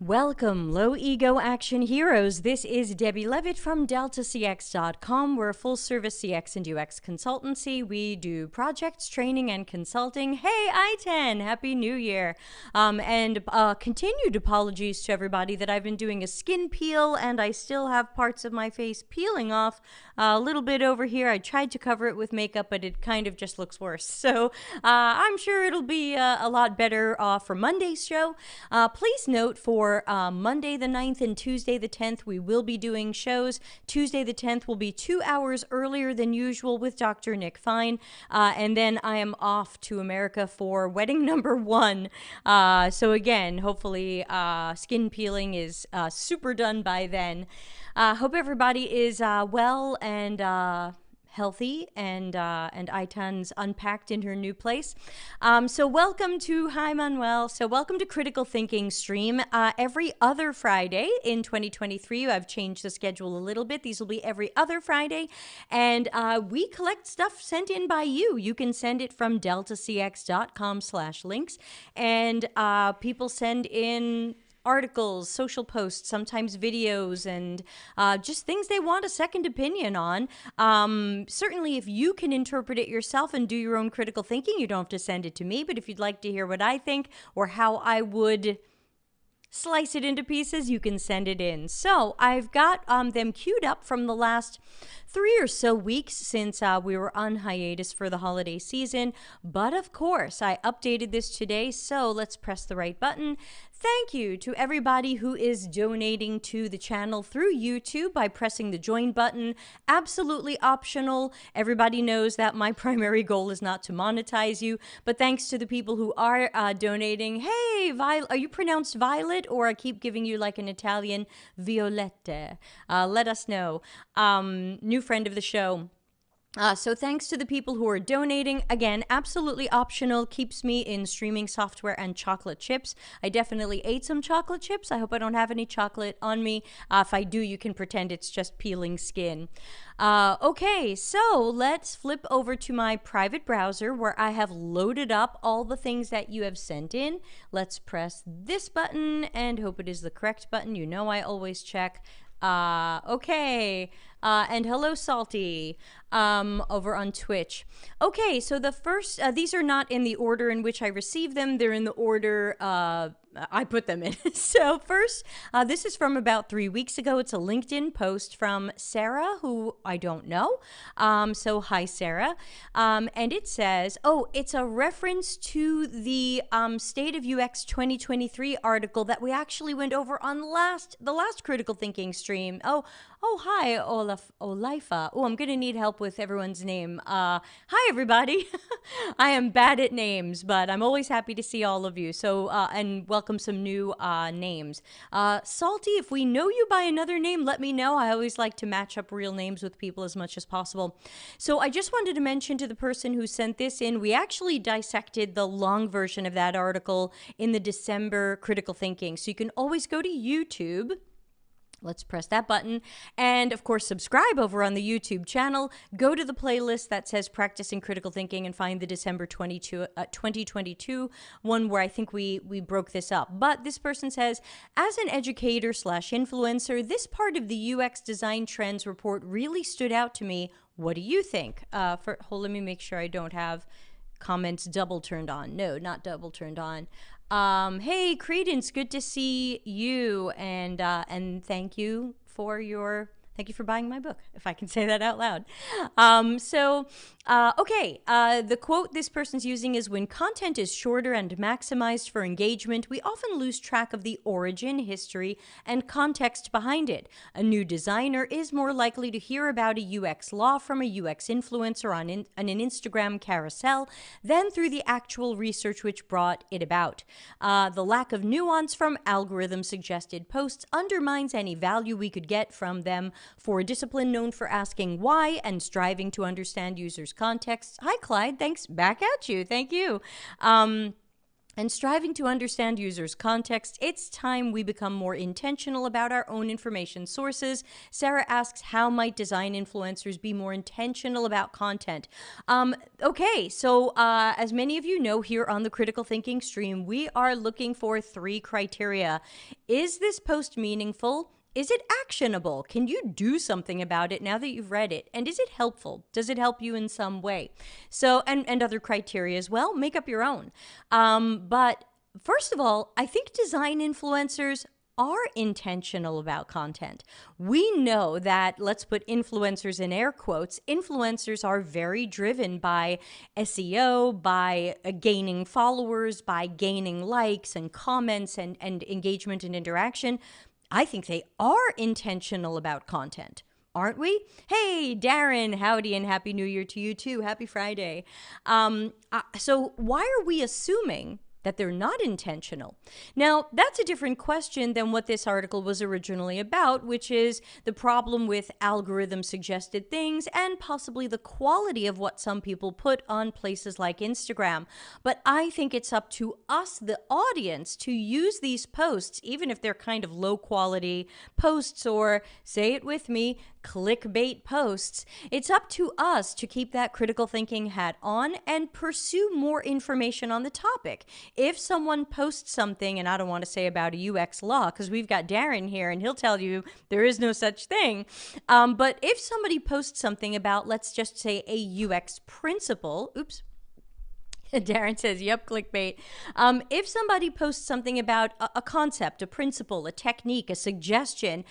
Welcome, low ego action heroes. This is Debbie Levitt from DeltaCX.com. We're a full service CX and UX consultancy. We do projects, training, and consulting. Hey, I-10, Happy New Year. Continued apologies to everybody that I've been doing a skin peel and I still have parts of my face peeling off a little bit over here. I tried to cover it with makeup, but it kind of just looks worse. So I'm sure it'll be a lot better for Monday's show. Please note for Monday the 9th and Tuesday the 10th, we will be doing shows. Tuesday the 10th will be 2 hours earlier than usual with Dr. Nick Fine. And then I am off to America for wedding number 1. So again, hopefully skin peeling is super done by then. Hope everybody is well and healthy and Itan's unpacked in her new place. So welcome to, hi Manuel, so welcome to Critical Thinking Stream. Every other Friday in 2023, I've changed the schedule a little bit. These will be every other Friday. And we collect stuff sent in by you. You can send it from deltacx.com/links. And people send in articles, social posts, sometimes videos, and just things they want a second opinion on. Certainly, if you can interpret it yourself and do your own critical thinking, you don't have to send it to me. But if you'd like to hear what I think or how I would slice it into pieces, you can send it in. So I've got them queued up from the last 3 or so weeks since we were on hiatus for the holiday season. But of course, I updated this today, so let's press the right button. Thank you to everybody who is donating to the channel through YouTube by pressing the join button. Absolutely optional. Everybody knows that my primary goal is not to monetize you, but thanks to the people who are donating. Hey, are you pronounced Violet, or I keep giving you like an Italian Violette? Let us know. New friend of the show. So thanks to the people who are donating. Again, absolutely optional, keeps me in streaming software and chocolate chips. I definitely ate some chocolate chips. I hope I don't have any chocolate on me. If I do, you can pretend it's just peeling skin. Okay, so let's flip over to my private browser where I have loaded up all the things that you have sent in. Let's press this button and hope it is the correct button. You know I always check. Okay. And hello, Salty, over on Twitch. Okay, so the first, these are not in the order in which I received them. They're in the order I put them in. So first, this is from about 3 weeks ago. It's a LinkedIn post from Sarah, who I don't know. So hi, Sarah. And it says, oh, it's a reference to the State of UX 2023 article that we actually went over on the last Critical Thinking stream. Oh, hi, Olaifa. Oh, I'm going to need help with everyone's name. Hi, everybody. I am bad at names, but I'm always happy to see all of you. So, and welcome some new names. Salty, if we know you by another name, let me know. I always like to match up real names with people as much as possible. So I just wanted to mention to the person who sent this in, we actually dissected the long version of that article in the December Critical Thinking. So you can always go to YouTube. Let's press that button. And of course, subscribe over on the YouTube channel. Go to the playlist that says Practicing Critical Thinking and find the December 2022 one where I think we broke this up. But this person says, as an educator/influencer, this part of the UX design trends report really stood out to me. What do you think? Let me make sure I don't have comments double turned on. No, not double turned on. Hey, Credence, good to see you, and thank you for buying my book, if I can say that out loud. Okay, the quote this person's using is, when content is shorter and maximized for engagement, we often lose track of the origin, history, and context behind it. A new designer is more likely to hear about a UX law from a UX influencer on an Instagram carousel than through the actual research which brought it about. The lack of nuance from algorithm-suggested posts undermines any value we could get from them for a discipline known for asking why and striving to understand users' contexts. Hi, Clyde. Thanks. Back at you. Thank you. and striving to understand users' context, it's time we become more intentional about our own information sources. Sarah asks, how might design influencers be more intentional about content? Okay, so as many of you know, here on the Critical Thinking stream, we are looking for 3 criteria. Is this post meaningful? Is it actionable? Can you do something about it now that you've read it? And is it helpful? Does it help you in some way? So, and other criteria as well, make up your own. But first of all, I think design influencers are intentional about content. We know that, let's put influencers in air quotes, influencers are very driven by SEO, by gaining followers, by gaining likes and comments and engagement and interaction. I think they are intentional about content, aren't we? Hey, Darren, howdy and Happy New Year to you too. Happy Friday. So why are we assuming that they're not intentional? Now, that's a different question than what this article was originally about, which is the problem with algorithm-suggested things and possibly the quality of what some people put on places like Instagram. But I think it's up to us, the audience, to use these posts, even if they're kind of low-quality posts or, say it with me, clickbait posts. It's up to us to keep that critical thinking hat on and pursue more information on the topic. If someone posts something, and I don't want to say about a UX law because we've got Darren here and he'll tell you there is no such thing. But if somebody posts something about, let's just say, a UX principle, oops. Darren says, yep, clickbait. If somebody posts something about a concept, a principle, a technique, a suggestion,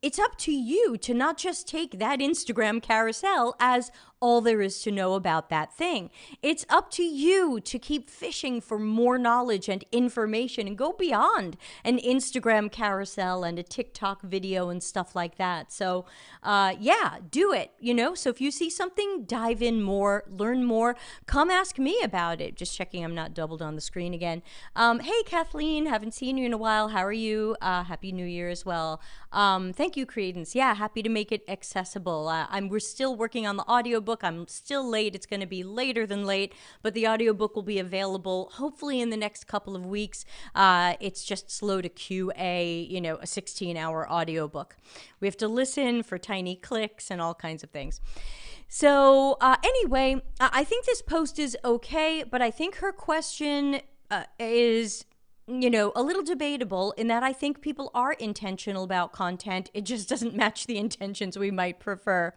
it's up to you to not just take that Instagram carousel as all there is to know about that thing. It's up to you to keep fishing for more knowledge and information and go beyond an Instagram carousel and a TikTok video and stuff like that. So, yeah, do it, So if you see something, dive in more, learn more, come ask me about it. Just checking I'm not doubled on the screen again. Hey, Kathleen, haven't seen you in a while. How are you? Happy New Year as well. Thank you, Credence. Yeah, happy to make it accessible. We're still working on the audiobook. I'm still late. It's going to be later than late, but the audiobook will be available hopefully in the next couple of weeks. It's just slow to queue a 16-hour audiobook. We have to listen for tiny clicks and all kinds of things. So anyway, I think this post is okay, but I think her question is a little debatable in that I think people are intentional about content. It just doesn't match the intentions we might prefer.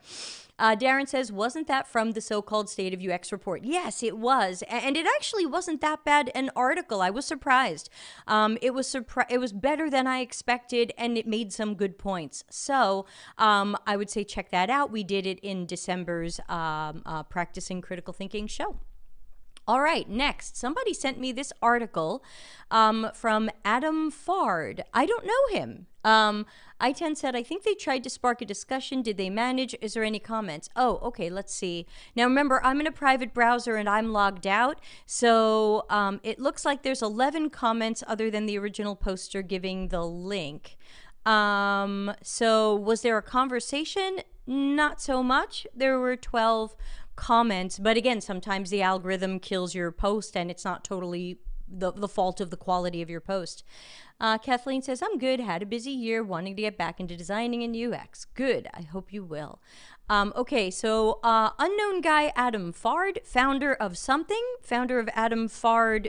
Darren says, wasn't that from the so-called State of UX report? Yes, it was. And it actually wasn't that bad an article. I was surprised. It was better than I expected, and it made some good points. So I would say check that out. We did it in December's Practicing Critical Thinking show. All right, next, somebody sent me this article from Adam Fard. I don't know him. I10 said, I think they tried to spark a discussion. Did they manage? Is there any comments? Oh, okay, let's see. Now, remember, I'm in a private browser and I'm logged out. So it looks like there's 11 comments other than the original poster giving the link. So was there a conversation? Not so much. There were 12 comments, but again, sometimes the algorithm kills your post and it's not totally the fault of the quality of your post. Kathleen says, I'm good, had a busy year, wanting to get back into designing and UX. Good, I hope you will. Okay, so unknown guy Adam Fard, founder of something, founder of Adam Fard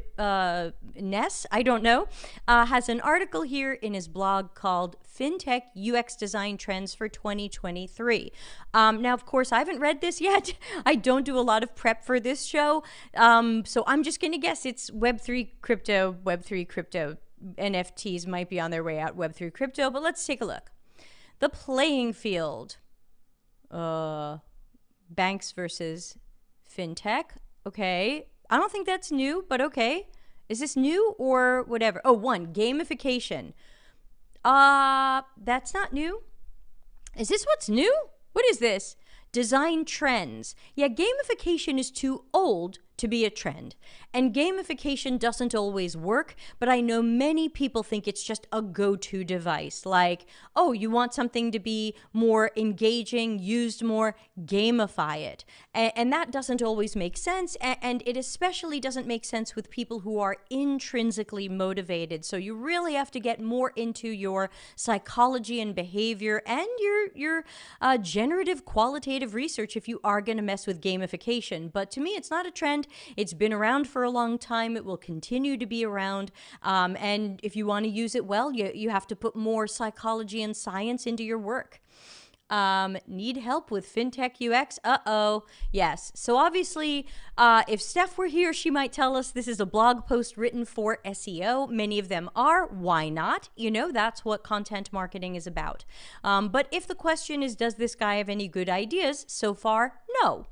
Ness, I don't know, has an article here in his blog called FinTech UX Design Trends for 2023. Now, of course, I haven't read this yet. I don't do a lot of prep for this show, so I'm just going to guess it's Web3 crypto, NFTs might be on their way out, Web3 crypto, but let's take a look. The playing field. Banks versus fintech. Okay. I don't think that's new, but okay. Is this new or whatever? Oh, gamification. That's not new. Is this what's new? What is this? Design trends. Yeah, gamification is too old to be a trend. And gamification doesn't always work, but I know many people think it's just a go-to device. Like, oh, you want something to be more engaging, used more, gamify it. And that doesn't always make sense. And it especially doesn't make sense with people who are intrinsically motivated. So you really have to get more into your psychology and behavior and your generative qualitative research if you are going to mess with gamification. But to me, it's not a trend. It's been around for a long time. It will continue to be around. And if you want to use it well, you have to put more psychology and science into your work. Need help with fintech UX? Uh-oh. Yes. So obviously, if Steph were here, she might tell us this is a blog post written for SEO. Many of them are. Why not? You know, that's what content marketing is about. But if the question is, does this guy have any good ideas? So far, no.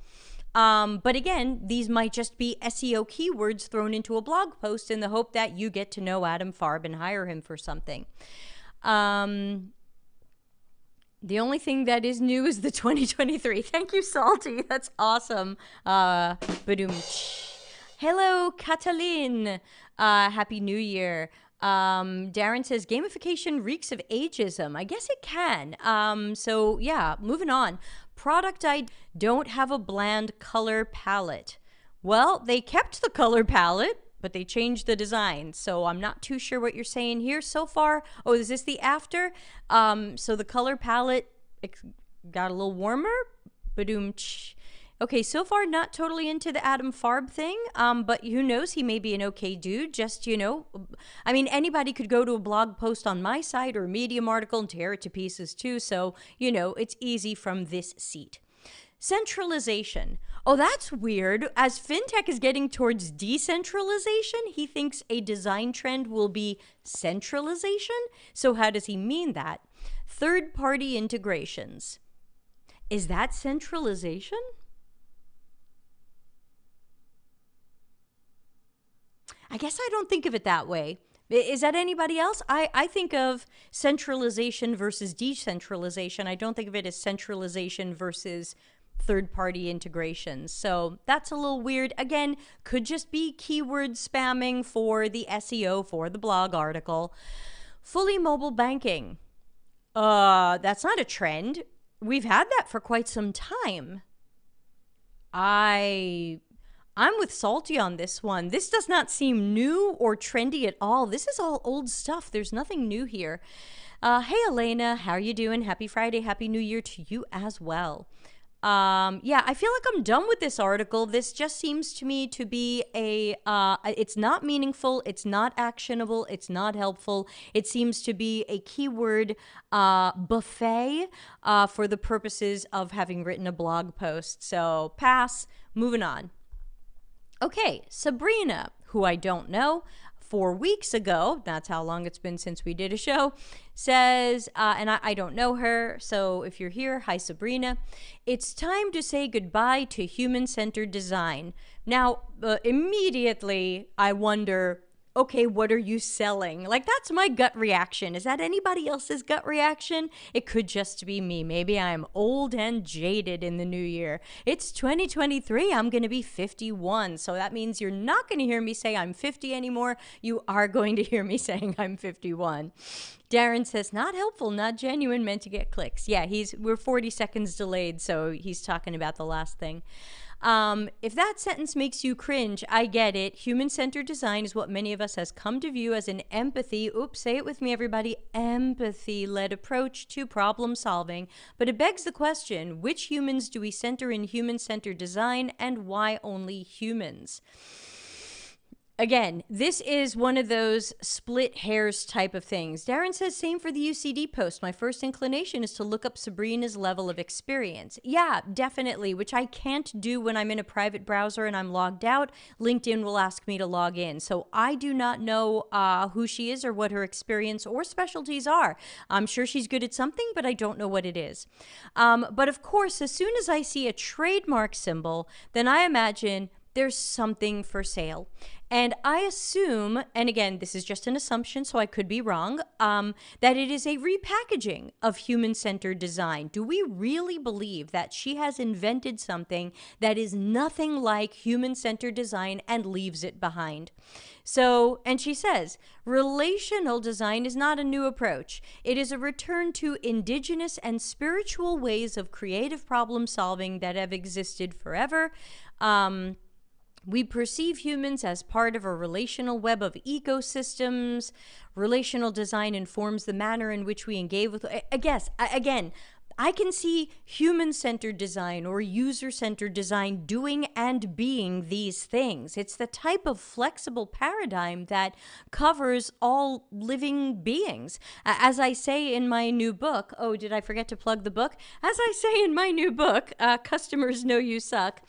But again, these might just be SEO keywords thrown into a blog post in the hope that you get to know Adam Farb and hire him for something. The only thing that is new is the 2023. Thank you, Salty. That's awesome. Hello, Catalin. Happy New Year. Darren says gamification reeks of ageism. I guess it can. So yeah, moving on. Product I don't have a bland color palette. Well, they kept the color palette, but they changed the design. So I'm not too sure what you're saying here so far. Oh, is this the after? So the color palette got a little warmer. Okay, so far not totally into the Adam Farb thing, but who knows, he may be an okay dude. Just, you know, I mean, anybody could go to a blog post on my site or a Medium article and tear it to pieces too, so, you know, it's easy from this seat. Centralization. Oh, that's weird. As fintech is getting towards decentralization, he thinks a design trend will be centralization. So how does he mean that? Third-party integrations. Is that centralization? I guess I don't think of it that way. Is that anybody else? I think of centralization versus decentralization. I don't think of it as centralization versus third-party integrations. So that's a little weird. Again, could just be keyword spamming for the SEO for the blog article. Fully mobile banking. That's not a trend. We've had that for quite some time. I'm with Salty on this one. This does not seem new or trendy at all. This is all old stuff. There's nothing new here. Hey, Elena, how are you doing? Happy Friday. Happy New Year to you as well. Yeah, I feel like I'm done with this article. This just seems to me to be it's not meaningful, it's not actionable, it's not helpful. It seems to be a keyword buffet for the purposes of having written a blog post. So pass, moving on. Okay, Sabrina, who I don't know, 4 weeks ago, that's how long it's been since we did a show, says, and I don't know her, so if you're here, hi Sabrina, it's time to say goodbye to human-centered design. Now, immediately I wonder, okay, what are you selling? Like, that's my gut reaction. Is that anybody else's gut reaction? It could just be me. Maybe I'm old and jaded in the new year. It's 2023. I'm going to be 51. So that means you're not going to hear me say I'm 50 anymore. You are going to hear me saying I'm 51. Darren says, not helpful, not genuine, meant to get clicks. Yeah, we're 40 seconds delayed, so he's talking about the last thing. If that sentence makes you cringe, I get it. Human-centered design is what many of us has come to view as an empathy, oops, say it with me everybody, empathy-led approach to problem solving. But it begs the question, which humans do we center in human-centered design and why only humans? Again, this is one of those split hairs type of things. Darren says, same for the UCD post. My first inclination is to look up Sabrina's level of experience. Yeah, definitely, which I can't do when I'm in a private browser and I'm logged out. LinkedIn will ask me to log in. So I do not know who she is or what her experience or specialties are. I'm sure she's good at something, but I don't know what it is. But of course, as soon as I see a trademark symbol, then I imagine there's something for sale. And I assume, and again, this is just an assumption, so I could be wrong, that it is a repackaging of human-centered design. Do we really believe that she has invented something that is nothing like human-centered design and leaves it behind? So, and she says, relational design is not a new approach. It is a return to indigenous and spiritual ways of creative problem solving that have existed forever. We perceive humans as part of a relational web of ecosystems. Relational design informs the manner in which we engage with, I can see human-centered design or user-centered design doing and being these things. It's the type of flexible paradigm that covers all living beings. As I say in my new book, oh, did I forget to plug the book? As I say in my new book, Customers Know You Suck,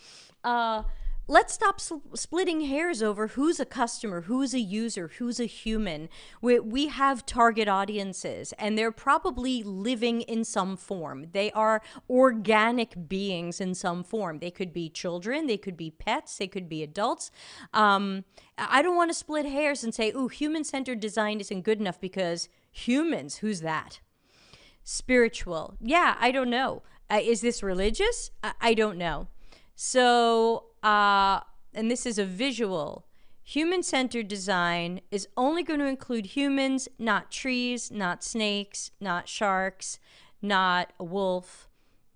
let's stop splitting hairs over who's a customer, who's a user, who's a human. We have target audiences, and they're probably living in some form. They are organic beings in some form. They could be children, they could be pets, they could be adults. I don't want to split hairs and say, ooh, human-centered design isn't good enough because humans, who's that? Spiritual. Yeah, I don't know. Is this religious? I don't know. So, and this is a visual. Human-centered design is only going to include humans, not trees, not snakes, not sharks, not a wolf,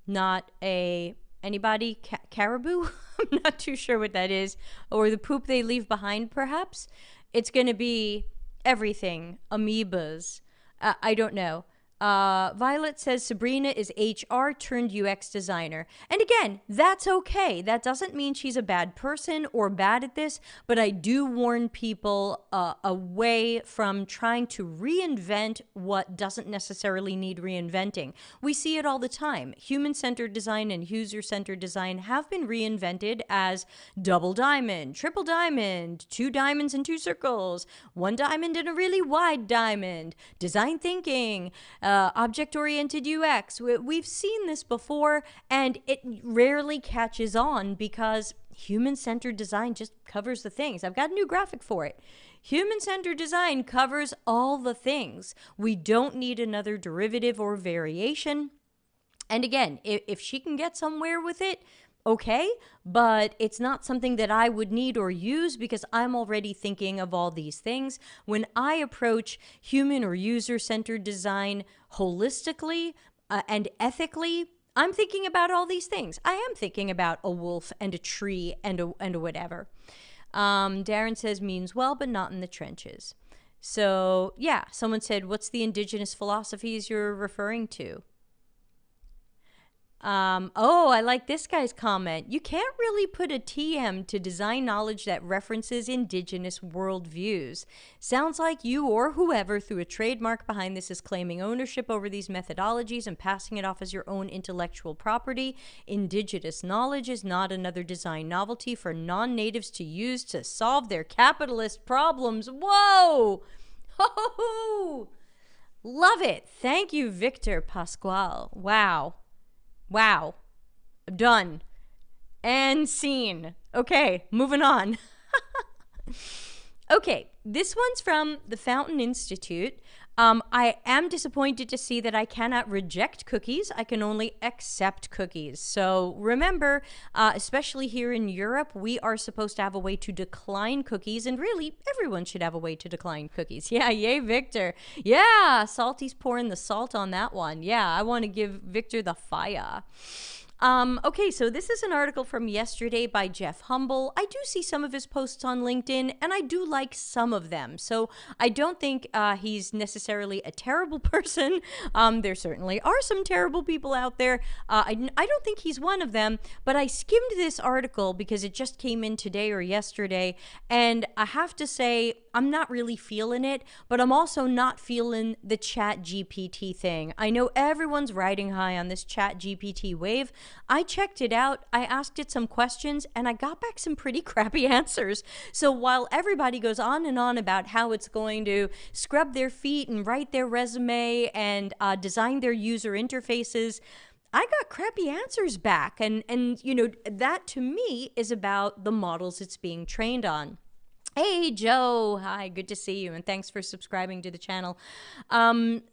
not anybody, caribou? I'm not too sure what that is. Or the poop they leave behind, perhaps. It's going to be everything, amoebas. I don't know. Violet says Sabrina is HR turned UX designer. And again, that's okay. That doesn't mean she's a bad person or bad at this, but I do warn people away from trying to reinvent what doesn't necessarily need reinventing. We see it all the time. Human-centered design and user-centered design have been reinvented as double diamond, triple diamond, 2 diamonds and 2 circles, 1 diamond and a really wide diamond, design thinking, object-oriented UX. We've seen this before, and it rarely catches on because human-centered design just covers the things. I've got a new graphic for it. Human-centered design covers all the things. We don't need another derivative or variation. And again, if she can get somewhere with it, okay, but it's not something that I would need or use because I'm already thinking of all these things. When I approach human or user-centered design holistically and ethically, I'm thinking about all these things. I am thinking about a wolf and a tree and a whatever. Darren says means well, but not in the trenches. So yeah, someone said, what's the indigenous philosophies you're referring to? Oh, I like this guy's comment. You can't really put a TM to design knowledge that references indigenous worldviews. Sounds like you or whoever threw a trademark behind this is claiming ownership over these methodologies and passing it off as your own intellectual property. Indigenous knowledge is not another design novelty for non-natives to use to solve their capitalist problems. Whoa! Ho! Love it. Thank you, Victor Pasquale. Wow. Wow. Done. And scene. Okay, moving on. Okay, this one's from the Fountain Institute. I am disappointed to see that I cannot reject cookies. I can only accept cookies. So remember, especially here in Europe, we are supposed to have a way to decline cookies, and really, everyone should have a way to decline cookies. Yeah, yay, Victor. Yeah, Salty's pouring the salt on that one. Yeah, I want to give Victor the fire. Okay, so this is an article from yesterday by Jeff Humble. I do see some of his posts on LinkedIn, and I do like some of them. So I don't think he's necessarily a terrible person. There certainly are some terrible people out there. I don't think he's one of them, but I skimmed this article because it just came in today or yesterday, and I have to say, I'm not really feeling it, but I'm also not feeling the Chat GPT thing. I know everyone's riding high on this Chat GPT wave. I checked it out, I asked it some questions, and I got back some pretty crappy answers. So while everybody goes on and on about how it's going to scrub their feet and write their resume and design their user interfaces, I got crappy answers back. And that to me is about the models it's being trained on. Hey, Joe. Hi, good to see you, and thanks for subscribing to the channel.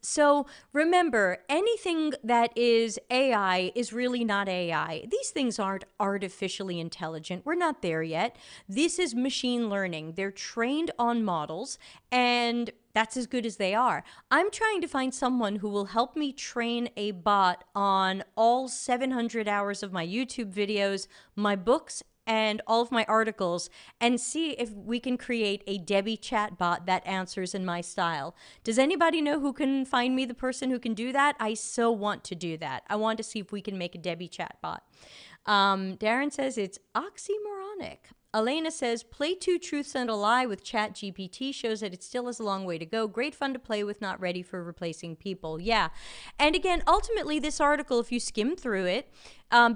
So remember, anything that is AI is really not AI. These things aren't artificially intelligent. We're not there yet. This is machine learning. They're trained on models, and that's as good as they are. I'm trying to find someone who will help me train a bot on all 700 hours of my YouTube videos, my books, and all of my articles, and see if we can create a Debbie chatbot that answers in my style. Does anybody know who can find me the person who can do that? I so want to do that. I want to see if we can make a Debbie chatbot. Darren says it's oxymoronic. Elena says, play 2 truths and a lie with ChatGPT shows that it still has a long way to go. Great fun to play with, not ready for replacing people. Yeah. And again, ultimately, this article, if you skim through it,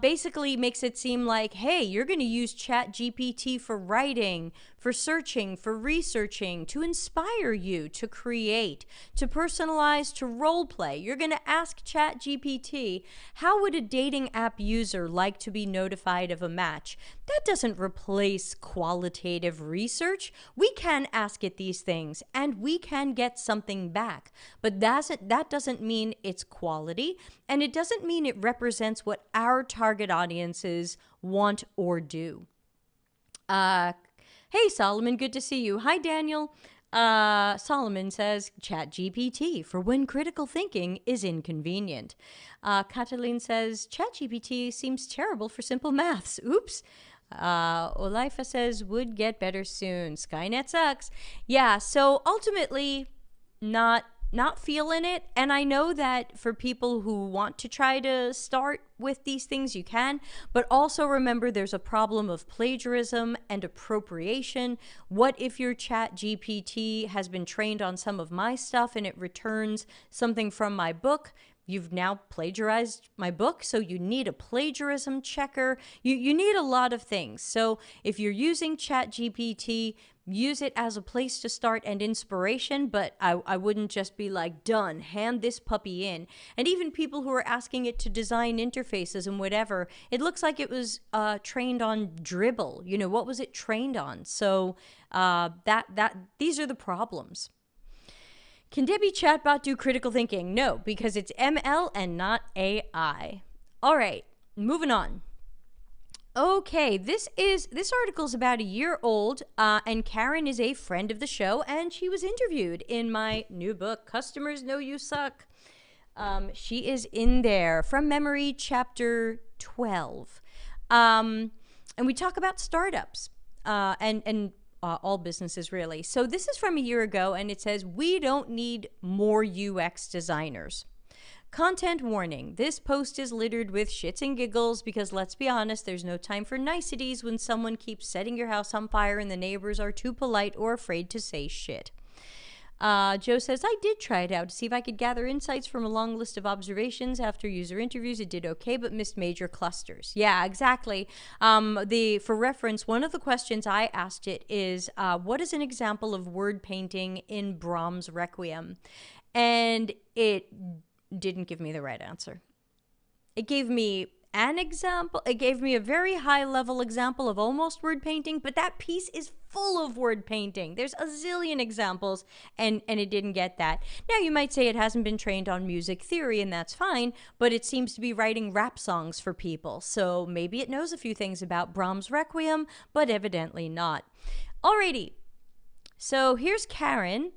basically makes it seem like, hey, you're going to use ChatGPT for writing, for searching, for researching, to inspire you, to create, to personalize, to role play. You're going to ask ChatGPT, how would a dating app user like to be notified of a match? That doesn't replace qualitative research. We can ask it these things, and we can get something back. But that doesn't mean it's quality, and it doesn't mean it represents what our target audiences want or do. Hey, Solomon, good to see you. Hi, Daniel. Solomon says, ChatGPT for when critical thinking is inconvenient. Cataline says, ChatGPT seems terrible for simple maths. Oops. Olifa says, would get better soon. Skynet sucks. Yeah, so ultimately, not feeling it. And I know that for people who want to try to start with these things, you can, but also remember there's a problem of plagiarism and appropriation. What if your ChatGPT has been trained on some of my stuff and it returns something from my book? You've now plagiarized my book, so you need a plagiarism checker. You need a lot of things. So if you're using ChatGPT, use it as a place to start and inspiration, but I wouldn't just be like, done, hand this puppy in. And even people who are asking it to design interfaces and whatever, it looks like it was trained on Dribble. You know, what was it trained on? So these are the problems. Can Debbie Chatbot do critical thinking? No, because it's ML and not AI. All right, moving on. Okay, this article is about a year old, and Karen is a friend of the show, and she was interviewed in my new book, Customers Know You Suck. She is in there from memory, chapter 12. And we talk about startups and all businesses, really. So this is from a year ago, and it says, we don't need more UX designers. Content warning. This post is littered with shits and giggles because, let's be honest, there's no time for niceties when someone keeps setting your house on fire and the neighbors are too polite or afraid to say shit. Joe says, I did try it out to see if I could gather insights from a long list of observations. After user interviews, it did okay, but missed major clusters. Yeah, exactly. For reference, one of the questions I asked it is, what is an example of word painting in Brahms' Requiem? And it didn't give me the right answer. It gave me an example. It gave me a very high level example of almost word painting, but that piece is full of word painting. There's a zillion examples, and it didn't get that. Now, you might say it hasn't been trained on music theory, and that's fine, but it seems to be writing rap songs for people. So maybe it knows a few things about Brahms' Requiem, but evidently not. Alrighty. So here's Karen.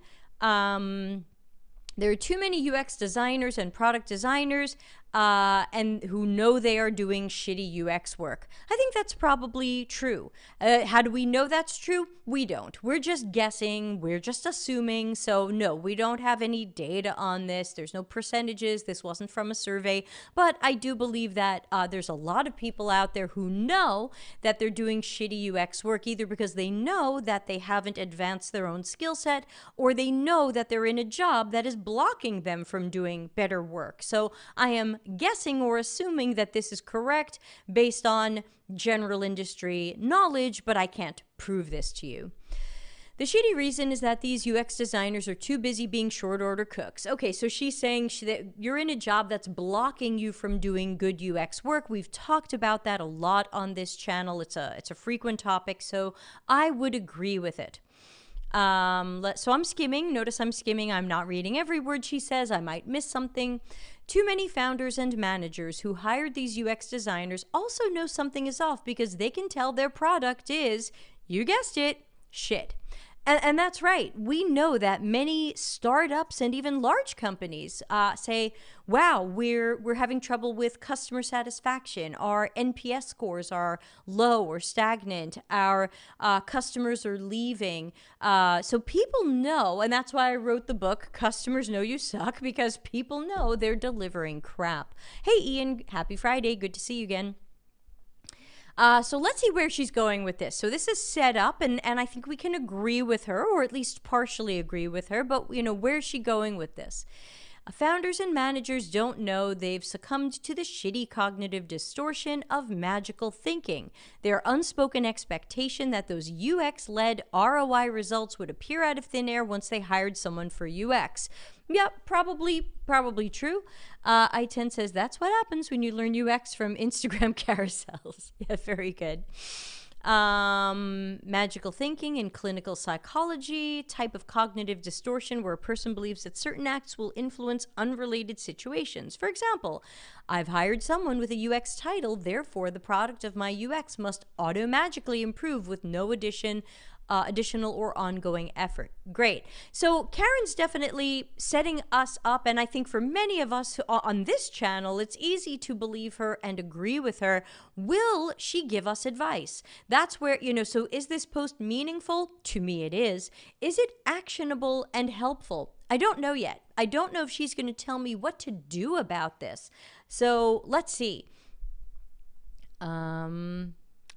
There are too many UX designers and product designers and who know they are doing shitty UX work. I think that's probably true. How do we know that's true? We don't. We're just guessing. We're just assuming. So no, we don't have any data on this. There's no percentages. This wasn't from a survey. But I do believe that there's a lot of people out there who know that they're doing shitty UX work, either because they know that they haven't advanced their own skill set, or they know that they're in a job that is blocking them from doing better work. So I am guessing or assuming that this is correct based on general industry knowledge, but I can't prove this to you. The shitty reason is that these UX designers are too busy being short order cooks. Okay, so she's saying that you're in a job that's blocking you from doing good UX work. We've talked about that a lot on this channel. It's a frequent topic, so I would agree with it. So I'm skimming. Notice I'm skimming. I'm not reading every word she says. I might miss something. Too many founders and managers who hired these UX designers also know something is off because they can tell their product is, you guessed it, shit. And that's right. We know that many startups and even large companies say, wow, we're having trouble with customer satisfaction. Our NPS scores are low or stagnant. Our customers are leaving. So people know, and that's why I wrote the book, Customers Know You Suck, because people know they're delivering crap. Hey, Ian, happy Friday. Good to see you again. So let's see where she's going with this. So this is set up, and I think we can agree with her, or at least partially agree with her, but, where's she going with this? Founders and managers don't know they've succumbed to the shitty cognitive distortion of magical thinking. Their unspoken expectation that those UX-led ROI results would appear out of thin air once they hired someone for UX. Yeah, probably true. I10 says that's what happens when you learn UX from Instagram carousels. Yeah, very good. Magical thinking and clinical psychology, type of cognitive distortion where a person believes that certain acts will influence unrelated situations. For example, I've hired someone with a UX title, therefore the product of my UX must auto-magically improve with no additional or ongoing effort. Great. So Karen's definitely setting us up, and I think for many of us on this channel, it's easy to believe her and agree with her. Will she give us advice? That's where, so is this post meaningful? To me it is. Is it actionable and helpful? I don't know yet. I don't know if she's going to tell me what to do about this. So let's see.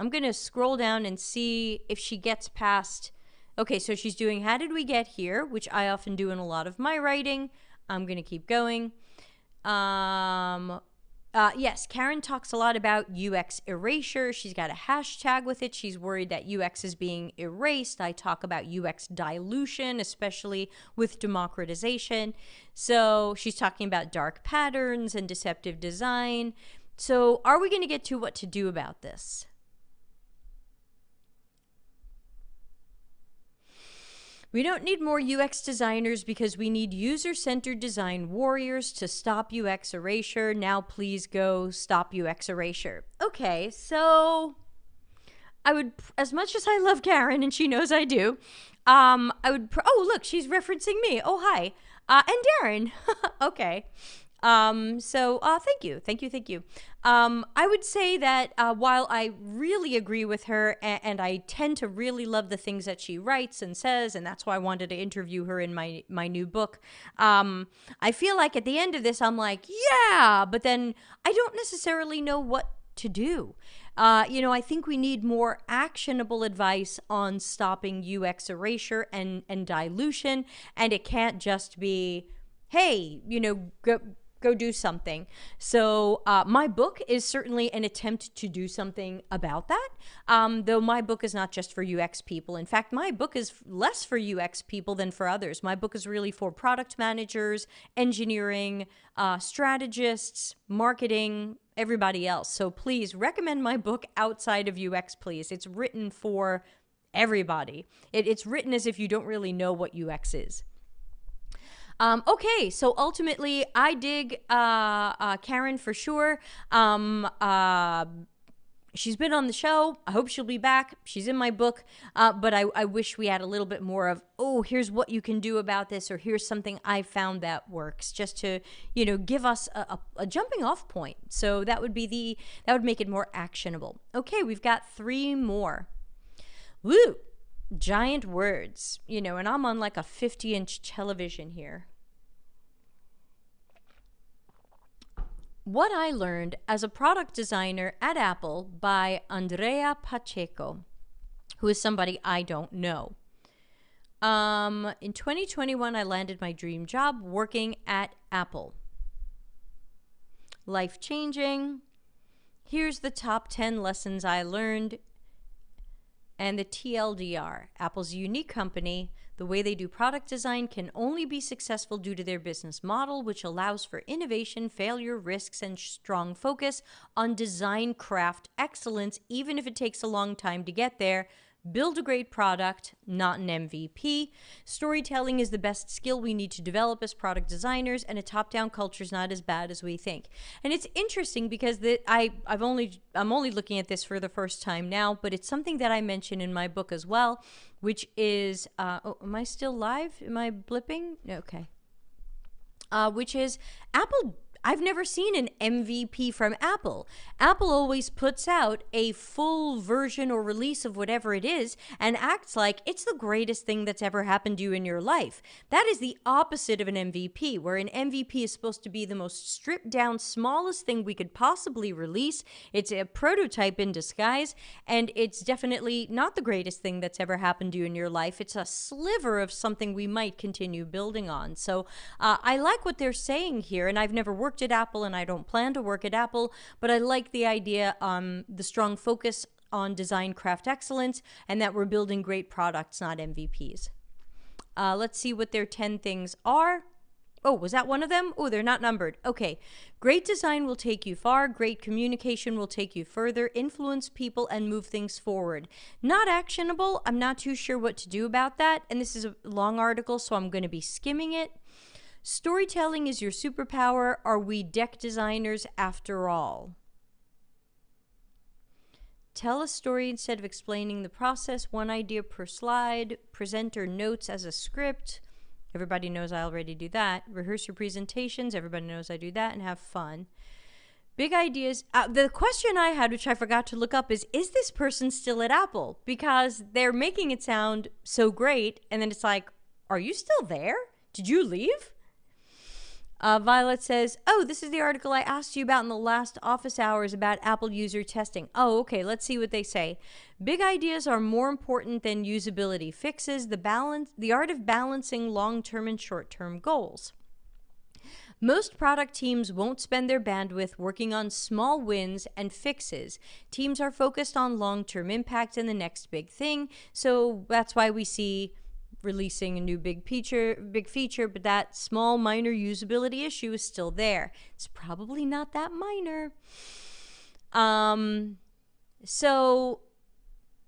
I'm going to scroll down and see if she gets past. Okay, so she's doing how did we get here, which I often do in a lot of my writing. I'm going to keep going. Yes, Karen talks a lot about UX erasure. She's got a hashtag with it. She's worried that UX is being erased. I talk about UX dilution, especially with democratization. So she's talking about dark patterns and deceptive design. So are we going to get to what to do about this? We don't need more UX designers because we need user-centered design warriors to stop UX erasure. Now please go stop UX erasure. Okay, so I would, as much as I love Karen, and she knows I do, I would, oh, look, she's referencing me. Oh, hi. And Darren. Okay. Thank you. I would say that while I really agree with her and I tend to really love the things that she writes and says, and that's why I wanted to interview her in my new book, I feel like at the end of this, I'm like, yeah, but then I don't necessarily know what to do. I think we need more actionable advice on stopping UX erasure and dilution, and it can't just be, hey, go do something. So my book is certainly an attempt to do something about that, though my book is not just for UX people. In fact, my book is less for UX people than for others. My book is really for product managers, engineering, strategists, marketing, everybody else. So please recommend my book outside of UX, please. It's written for everybody. It's written as if you don't really know what UX is. Okay, so ultimately, I dig Karen for sure. She's been on the show. I hope she'll be back. She's in my book, but I wish we had a little bit more of, oh, here's what you can do about this, or here's something I found that works, just to, give us a jumping off point. So that would make it more actionable. Okay, we've got 3 more. Woo! Giant words, and I'm on like a 50-inch television here. What I learned as a product designer at Apple by Andrea Pacheco, who is somebody I don't know. In 2021, I landed my dream job working at Apple. Life-changing. Here's the top 10 lessons I learned And the TLDR, Apple's a unique company. The way they do product design can only be successful due to their business model, which allows for innovation, failure, risks, and strong focus on design craft excellence, even if it takes a long time to get there. Build a great product, not an MVP. Storytelling is the best skill we need to develop as product designers, and a top-down culture is not as bad as we think. And it's interesting because I'm only looking at this for the first time now, but it's something that I mention in my book as well, which is am I still live? Am I blipping? Okay. Which is Apple. I've never seen an MVP from Apple. Apple always puts out a full version or release of whatever it is and acts like it's the greatest thing that's ever happened to you in your life. That is the opposite of an MVP, where an MVP is supposed to be the most stripped down, smallest thing we could possibly release. It's a prototype in disguise, and it's definitely not the greatest thing that's ever happened to you in your life. It's a sliver of something we might continue building on. So I like what they're saying here, and I've never worked at Apple, and I don't plan to work at Apple, but I like the idea, the strong focus on design craft excellence, and that we're building great products, not MVPs. Let's see what their 10 things are. Oh, was that one of them? Oh, they're not numbered. Okay. Great design will take you far. Great communication will take you further. Influence people and move things forward. Not actionable. I'm not too sure what to do about that. And this is a long article, so I'm going to be skimming it. Storytelling is your superpower. Are we deck designers after all? Tell a story instead of explaining the process. One idea per slide. Presenter notes as a script. Everybody knows I already do that. Rehearse your presentations. Everybody knows I do that. And have fun. Big ideas. The question I had, which I forgot to look up, is this person still at Apple? Because they're making it sound so great. And then it's like, are you still there? Did you leave? Violet says, oh, this is the article I asked you about in the last office hours about Apple user testing. Oh, okay, let's see what they say. Big ideas are more important than usability fixes, the art of balancing long-term and short-term goals. Most product teams won't spend their bandwidth working on small wins and fixes. Teams are focused on long-term impact and the next big thing, so that's why we see releasing a new big feature, but that small minor usability issue is still there. It's probably not that minor. So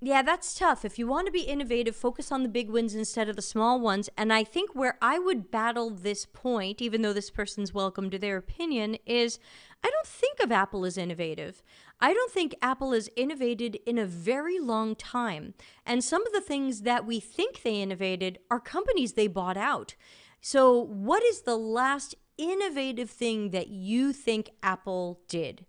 yeah, that's tough. If you want to be innovative, focus on the big wins instead of the small ones. And I think where I would battle this point, even though this person's welcome to their opinion, is I don't think of Apple as innovative. I don't think Apple has innovated in a very long time. And some of the things that we think they innovated are companies they bought out. So what is the last innovative thing that you think Apple did?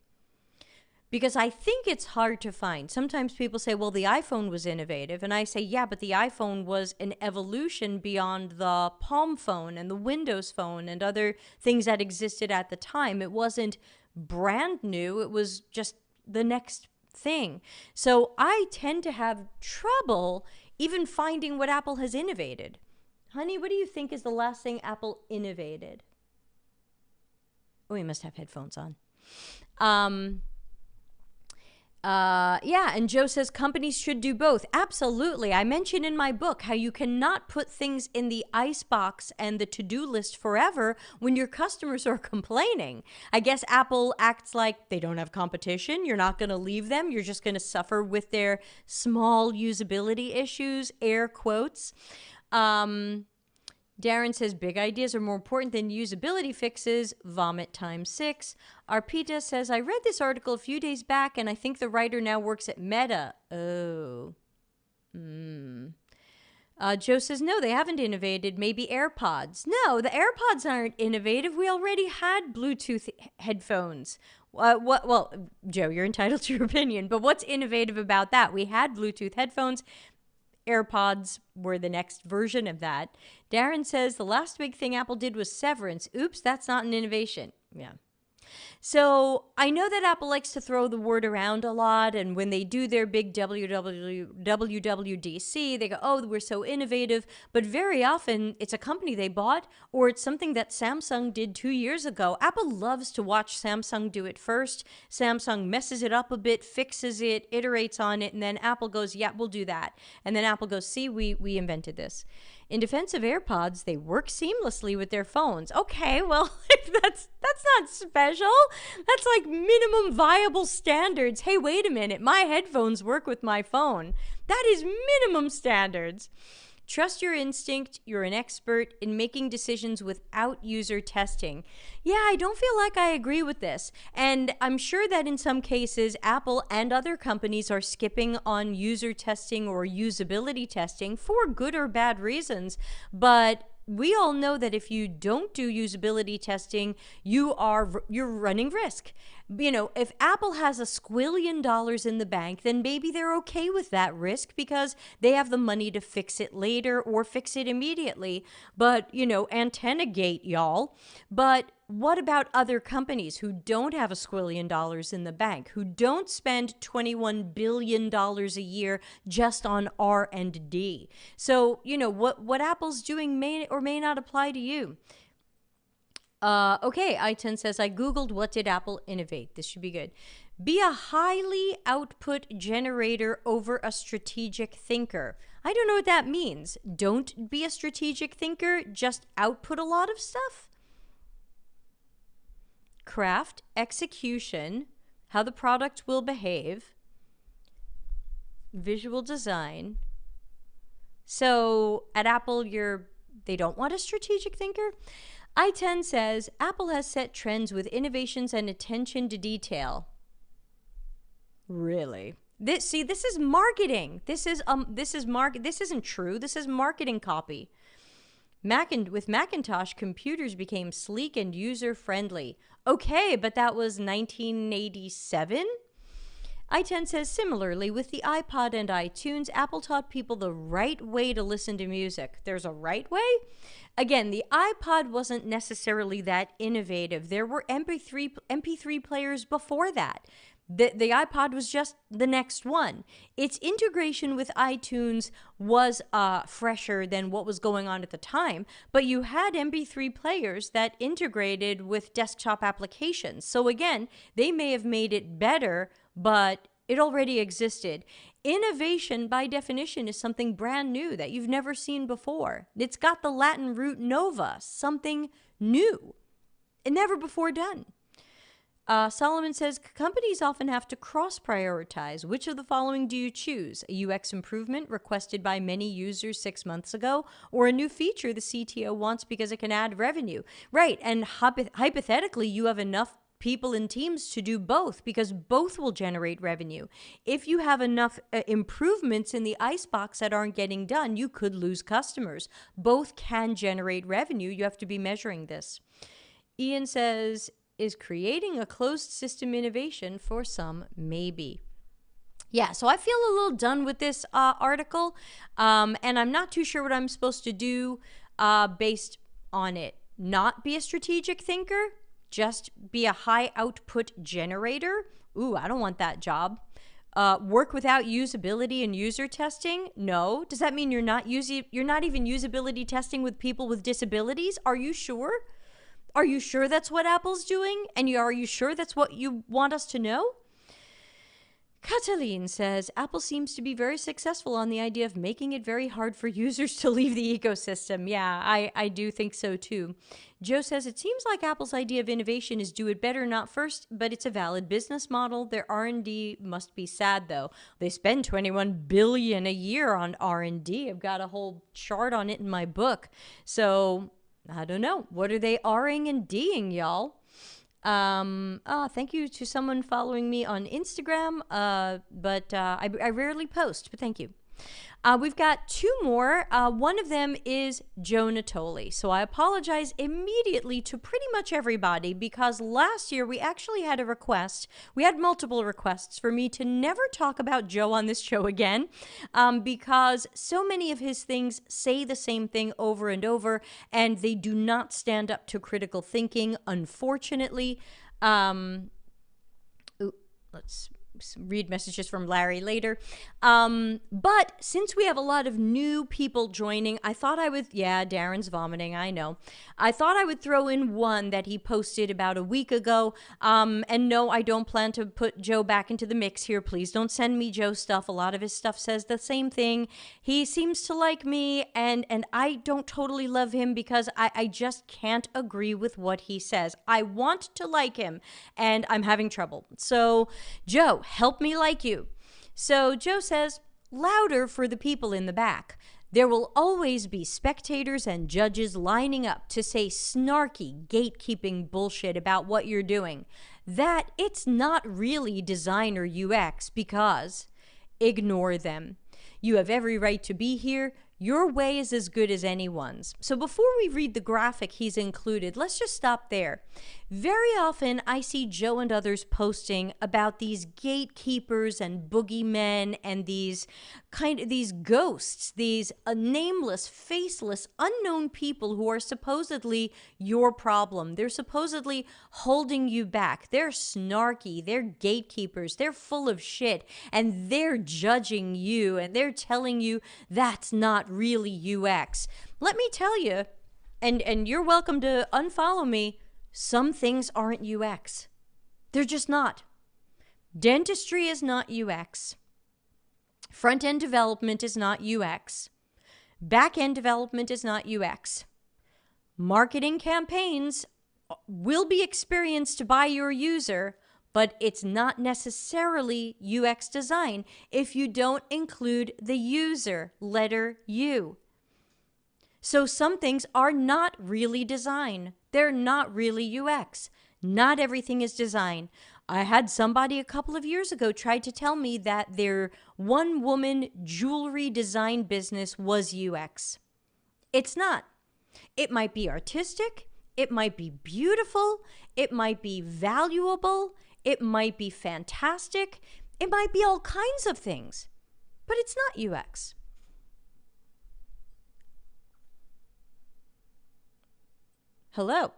Because I think it's hard to find. Sometimes people say, well, the iPhone was innovative. And I say, yeah, but the iPhone was an evolution beyond the Palm phone and the Windows phone and other things that existed at the time. It wasn't brand new. It was just the next thing. So I tend to have trouble even finding what Apple has innovated. Honey, what do you think is the last thing Apple innovated? Oh, you must have headphones on. Yeah, and Joe says companies should do both. Absolutely. I mentioned in my book how you cannot put things in the icebox and the to-do list forever when your customers are complaining. I guess Apple acts like they don't have competition. You're not going to leave them. You're just going to suffer with their small usability issues, air quotes. Darren says big ideas are more important than usability fixes. Vomit times 6. Arpita says, I read this article a few days back and I think the writer now works at Meta. Oh. Joe says, no, they haven't innovated. Maybe AirPods. No, the AirPods aren't innovative. We already had Bluetooth headphones. Well, Joe, you're entitled to your opinion, but what's innovative about that? We had Bluetooth headphones. AirPods were the next version of that. Darren says the last big thing Apple did was severance. Oops, that's not an innovation. Yeah. So I know that Apple likes to throw the word around a lot, and when they do their big WWDC, they go, oh, we're so innovative. But very often it's a company they bought, or it's something that Samsung did 2 years ago. Apple loves to watch Samsung do it first. Samsung messes it up a bit, fixes it, iterates on it, and then Apple goes, yeah, we'll do that. And then Apple goes, see, we invented this. In defense of AirPods, they work seamlessly with their phones. Okay, well, that's not special. That's like minimum viable standards. Hey, wait a minute. My headphones work with my phone. That is minimum standards. Trust your instinct. You're an expert in making decisions without user testing. Yeah, I don't feel like I agree with this. And I'm sure that in some cases, Apple and other companies are skipping on user testing or usability testing for good or bad reasons. But we all know that if you don't do usability testing, you're running risk. If Apple has $1 squillion in the bank, then maybe they're okay with that risk because they have the money to fix it later or fix it immediately. But, antenna gate, y'all. But what about other companies who don't have $1 squillion in the bank, who don't spend $21 billion a year just on R&D? So, what Apple's doing may or may not apply to you. Okay, I10 says, I Googled what did Apple innovate. This should be good. Be a highly output generator over a strategic thinker. I don't know what that means. Don't be a strategic thinker, just output a lot of stuff? Craft, execution, how the product will behave, visual design. So at Apple, they don't want a strategic thinker? I10 says, Apple has set trends with innovations and attention to detail. Really? This is marketing. This isn't true. This is marketing copy. With Macintosh, computers became sleek and user-friendly. Okay, but that was 1987? I10 says, similarly, with the iPod and iTunes, Apple taught people the right way to listen to music. There's a right way? Again, the iPod wasn't necessarily that innovative. There were MP3 players before that. The iPod was just the next one. Its integration with iTunes was fresher than what was going on at the time, but you had MP3 players that integrated with desktop applications. So again, they may have made it better, but it already existed. Innovation, by definition, is something brand new that you've never seen before. It's got the Latin root nova, something new, and never before done. Solomon says, companies often have to cross-prioritize. Which of the following do you choose? A UX improvement requested by many users 6 months ago, or a new feature the CTO wants because it can add revenue? Right, and hypothetically, you have enough people and teams to do both because both will generate revenue. If you have enough improvements in the icebox that aren't getting done, you could lose customers. Both can generate revenue. You have to be measuring this. Ian says, is creating a closed system innovation for some? Maybe. Yeah, so I feel a little done with this article, and I'm not too sure what I'm supposed to do based on it. Not be a strategic thinker, just be a high output generator. Ooh, I don't want that job. Work without usability and user testing? No. Does that mean you're not even usability testing with people with disabilities? Are you sure? Are you sure that's what Apple's doing? And are you sure that's what you want us to know? Cataline says, Apple seems to be very successful on the idea of making it very hard for users to leave the ecosystem. Yeah, I do think so too. Joe says, it seems like Apple's idea of innovation is do it better, not first, but it's a valid business model. Their R&D must be sad, though. They spend $21 billion a year on R&D. I've got a whole chart on it in my book. So I don't know. What are they R-ing and D-ing, y'all? Thank you to someone following me on Instagram, but I rarely post, but thank you. We've got two more. One of them is Joe Natoli. So I apologize immediately to pretty much everybody because last year we actually had a request. We had multiple requests for me to never talk about Joe on this show again because so many of his things say the same thing over and over and they do not stand up to critical thinking, unfortunately. Ooh, let's read messages from Larry later. But since we have a lot of new people joining, I thought I would, yeah, Darren's vomiting, I know. I thought I would throw in one that he posted about a week ago. And no, I don't plan to put Joe back into the mix here. Please don't send me Joe stuff. A lot of his stuff says the same thing. He seems to like me, and I don't totally love him because I just can't agree with what he says. I want to like him, and I'm having trouble. So, Joe, help me like you. So Joe says, louder for the people in the back. There will always be spectators and judges lining up to say snarky, gatekeeping bullshit about what you're doing. That it's not really design or UX because ignore them. You have every right to be here. Your way is as good as anyone's. So before we read the graphic he's included, let's just stop there. Very often I see Joe and others posting about these gatekeepers and boogeymen and these ghosts, these nameless, faceless, unknown people who are supposedly your problem. They're supposedly holding you back. They're snarky, they're gatekeepers, they're full of shit, and they're judging you and they're telling you that's not really UX. Let me tell you, and you're welcome to unfollow me, some things aren't UX. They're just not. Dentistry is not UX. Front-end development is not UX. Back-end development is not UX. Marketing campaigns will be experienced by your user, but it's not necessarily UX design if you don't include the user, letter U. So some things are not really design. They're not really UX. Not everything is design. I had somebody a couple of years ago try to tell me that their one-woman jewelry design business was UX. It's not. It might be artistic. It might be beautiful. It might be valuable. It might be fantastic. It might be all kinds of things. But it's not UX. Hello.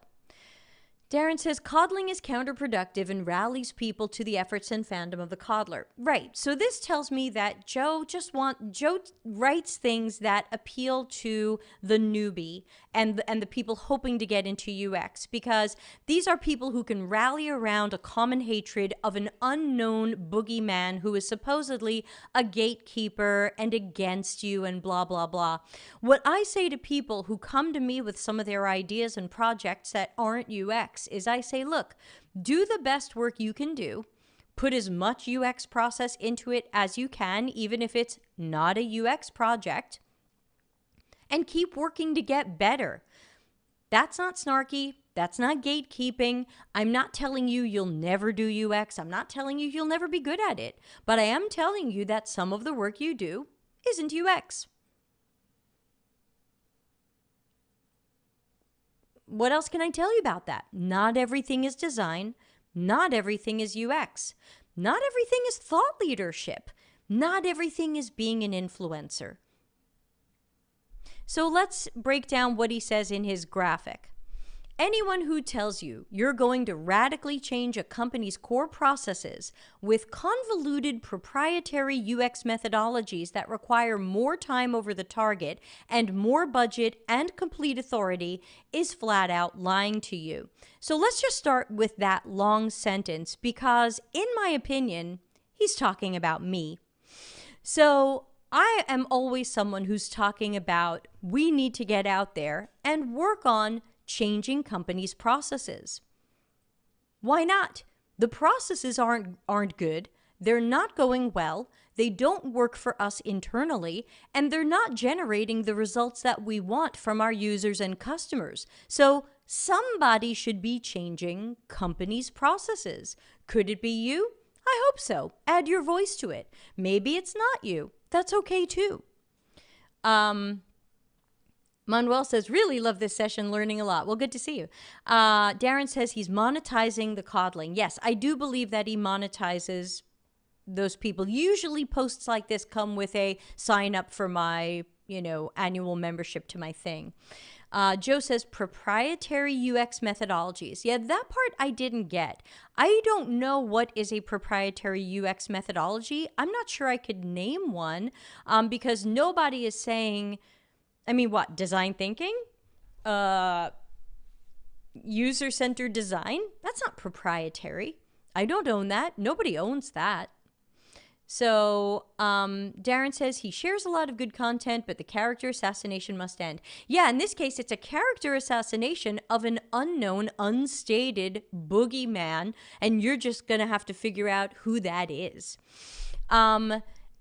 Darren says, coddling is counterproductive and rallies people to the efforts and fandom of the coddler. Right. So this tells me that Joe writes things that appeal to the newbie and the people hoping to get into UX, because these are people who can rally around a common hatred of an unknown boogeyman who is supposedly a gatekeeper and against you and blah, blah, blah. What I say to people who come to me with some of their ideas and projects that aren't UX is I say, look, do the best work you can do, put as much UX process into it as you can, even if it's not a UX project, and keep working to get better. That's not snarky. That's not gatekeeping. I'm not telling you you'll never do UX. I'm not telling you you'll never be good at it. But I am telling you that some of the work you do isn't UX. What else can I tell you about that? Not everything is design. Not everything is UX. Not everything is thought leadership. Not everything is being an influencer. So let's break down what he says in his graphic. Anyone who tells you you're going to radically change a company's core processes with convoluted proprietary UX methodologies that require more time over the target and more budget and complete authority is flat out lying to you. So let's just start with that long sentence because, in my opinion, he's talking about me. So I am always someone who's talking about we need to get out there and work on changing companies' processes. Why not? The processes aren't good. They're not going well. They don't work for us internally, and they're not generating the results that we want from our users and customers. So somebody should be changing companies' processes. Could it be you? I hope so. Add your voice to it. Maybe it's not you. That's okay too. Manuel says, really love this session, learning a lot. Well, good to see you. Darren says he's monetizing the coddling. Yes, I do believe that he monetizes those people. Usually posts like this come with a sign up for my annual membership to my thing. Joe says proprietary UX methodologies. Yeah, that part I didn't get. I don't know what is a proprietary UX methodology. I'm not sure I could name one because nobody is saying, what, design thinking? User-centered design? That's not proprietary. I don't own that. Nobody owns that. So Darren says he shares a lot of good content, but the character assassination must end. Yeah, in this case, it's a character assassination of an unknown, unstated boogeyman, and you're just going to have to figure out who that is.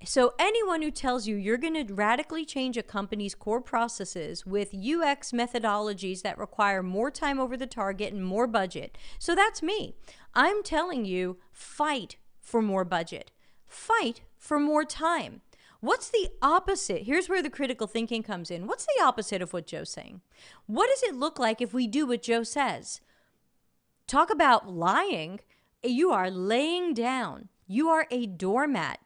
So anyone who tells you you're going to radically change a company's core processes with UX methodologies that require more time over the target and more budget. So that's me. I'm telling you, fight for more budget. Fight for more time. What's the opposite? Here's where the critical thinking comes in. What's the opposite of what Joe's saying? What does it look like if we do what Joe says? Talk about lying. You are laying down. You are a doormat.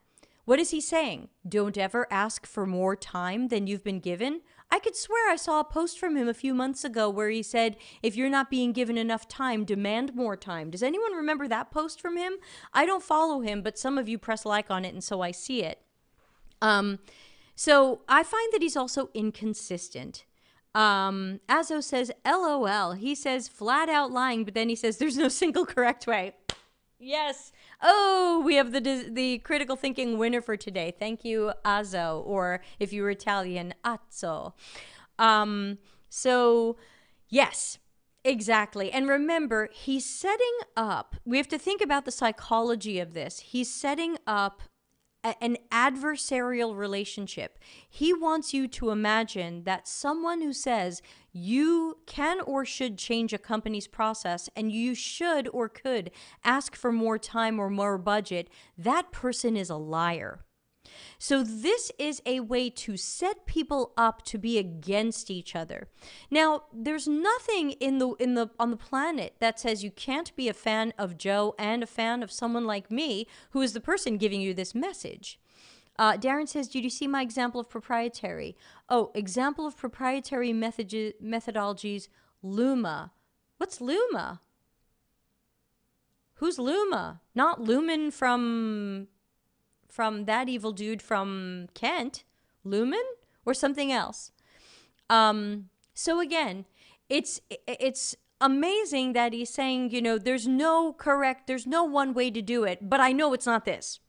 What is he saying? Don't ever ask for more time than you've been given? I could swear I saw a post from him a few months ago where he said, if you're not being given enough time, demand more time. Does anyone remember that post from him? I don't follow him, but some of you press like on it, and so I see it. So I find that he's also inconsistent. Azo says, LOL. He says flat out lying, but then he says there's no single correct way. Yes. Oh, we have the critical thinking winner for today. Thank you, Azo, or if you were Italian, Azzo. So, yes, exactly. And remember, he's setting up, we have to think about the psychology of this. He's setting up an adversarial relationship. He wants you to imagine that someone who says you can or should change a company's process and you should or could ask for more time or more budget, that person is a liar. So this is a way to set people up to be against each other. Now, there's nothing on the planet that says you can't be a fan of Joe and a fan of someone like me, who is the person giving you this message. Darren says, did you see my example of proprietary? Oh, example of proprietary methodologies, Luma. What's Luma? Who's Luma? Not Lumen from that evil dude from Kent, Lumen, or something else. So again, it's amazing that he's saying, there's no one way to do it, but I know it's not this.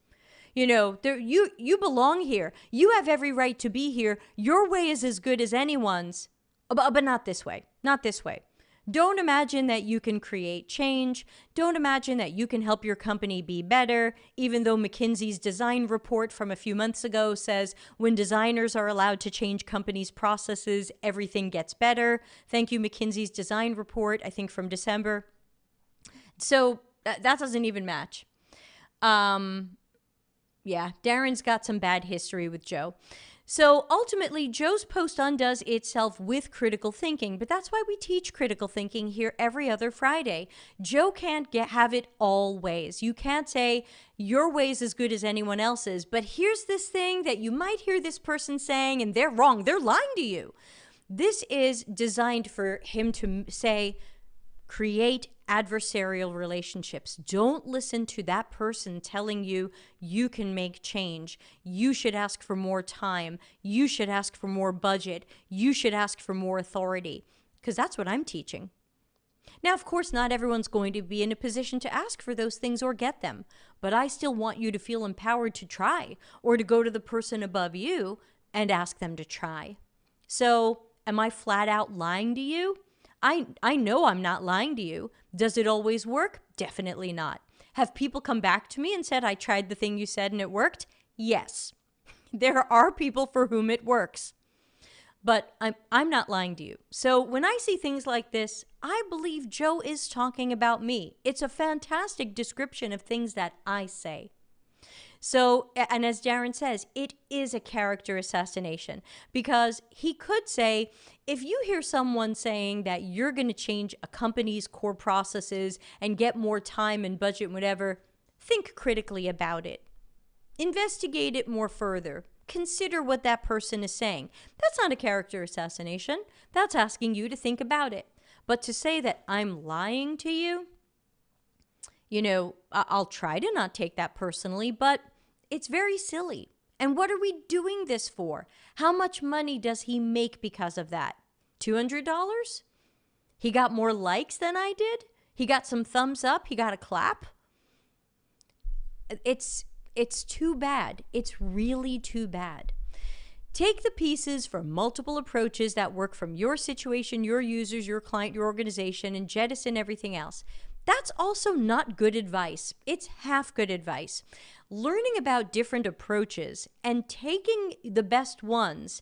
You belong here. You have every right to be here. Your way is as good as anyone's, but not this way. Not this way. Don't imagine that you can create change. Don't imagine that you can help your company be better, even though McKinsey's design report from a few months ago says when designers are allowed to change companies' processes, everything gets better. Thank you, McKinsey's design report, I think from December. So that doesn't even match. Yeah, Darren's got some bad history with Joe. So ultimately, Joe's post undoes itself with critical thinking, but that's why we teach critical thinking here every other Friday. Joe can't have it all ways. You can't say your way is as good as anyone else's, but here's this thing that you might hear this person saying, and they're wrong. They're lying to you. This is designed for him to say, create adversarial relationships. Don't listen to that person telling you you can make change. You should ask for more time. You should ask for more budget. You should ask for more authority, because that's what I'm teaching. Now, of course, not everyone's going to be in a position to ask for those things or get them, but I still want you to feel empowered to try, or to go to the person above you and ask them to try. So, am I flat out lying to you? I know I'm not lying to you. Does it always work? Definitely not. Have people come back to me and said, I tried the thing you said and it worked? Yes. There are people for whom it works. But I'm not lying to you. So when I see things like this, I believe Joe is talking about me. It's a fantastic description of things that I say. So, and as Darren says, it is a character assassination, because he could say, if you hear someone saying that you're going to change a company's core processes and get more time and budget and whatever, think critically about it. Investigate it more further. consider what that person is saying. That's not a character assassination. That's asking you to think about it. But to say that I'm lying to you, I'll try to not take that personally, but it's very silly. And what are we doing this for? How much money does he make because of that? $200? He got more likes than I did? He got some thumbs up? He got a clap? It's too bad. It's really too bad. Take the pieces from multiple approaches that work from your situation, your users, your client, your organization, and jettison everything else. That's also not good advice. It's half good advice. Learning about different approaches and taking the best ones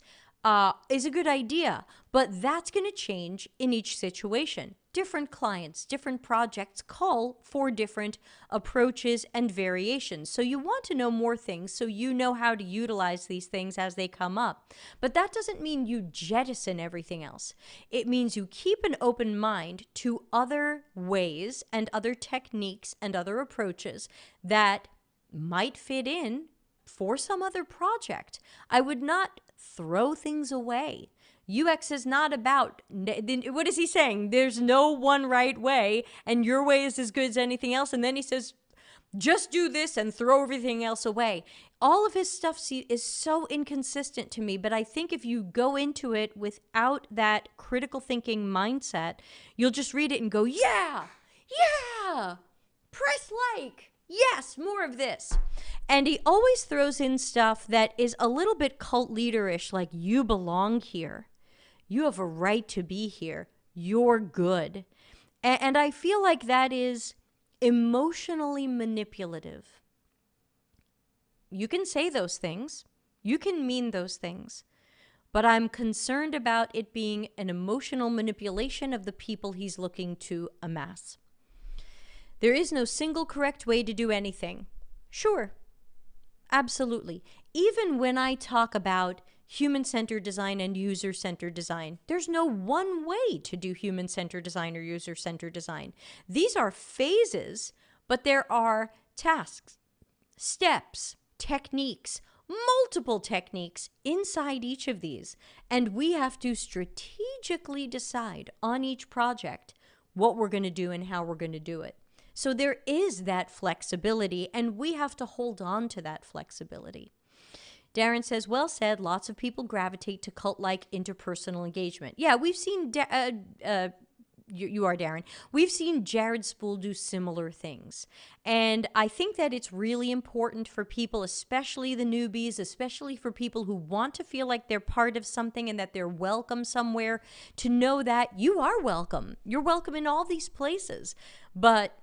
is a good idea, but that's going to change in each situation. Different clients, different projects call for different approaches and variations. So you want to know more things so you know how to utilize these things as they come up. But that doesn't mean you jettison everything else. It means you keep an open mind to other ways and other techniques and other approaches that might fit in for some other project. I would not throw things away. UX is not about, what is he saying? There's no one right way, and your way is as good as anything else. And then he says, just do this and throw everything else away. All of his stuff is so inconsistent to me, but I think if you go into it without that critical thinking mindset, you'll just read it and go, yeah, press like. Yes, more of this. And he always throws in stuff that is a little bit cult leaderish, like you belong here. You have a right to be here. You're good. And I feel like that is emotionally manipulative. You can say those things. You can mean those things. But I'm concerned about it being an emotional manipulation of the people he's looking to amass. There is no single correct way to do anything. Sure, absolutely. Even when I talk about human-centered design and user-centered design, there's no one way to do human-centered design or user-centered design. These are phases, but there are tasks, steps, techniques, multiple techniques inside each of these. And we have to strategically decide on each project what we're going to do and how we're going to do it. So there is that flexibility, and we have to hold on to that flexibility. Darren says, well said, lots of people gravitate to cult-like interpersonal engagement. Yeah, we've seen, you are Darren, we've seen Jared Spool do similar things. And I think that it's really important for people, especially the newbies, especially for people who want to feel like they're part of something and that they're welcome somewhere, to know that you are welcome. You're welcome in all these places. But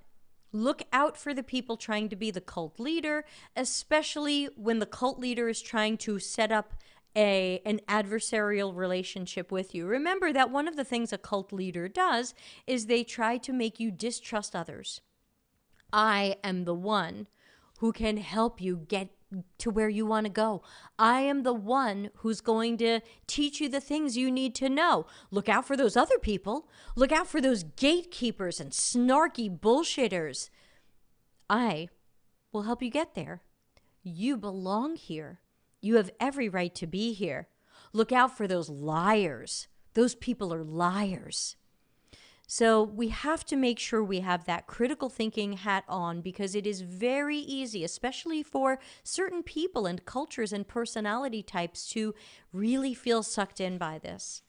look out for the people trying to be the cult leader, especially when the cult leader is trying to set up an adversarial relationship with you. Remember that one of the things a cult leader does is they try to make you distrust others. I am the one who can help you get to where you want to go. I am the one who's going to teach you the things you need to know. Look out for those other people. Look out for those gatekeepers and snarky bullshitters. I will help you get there. You belong here. You have every right to be here. Look out for those liars. Those people are liars. So we have to make sure we have that critical thinking hat on, because it is very easy, especially for certain people and cultures and personality types, to really feel sucked in by this.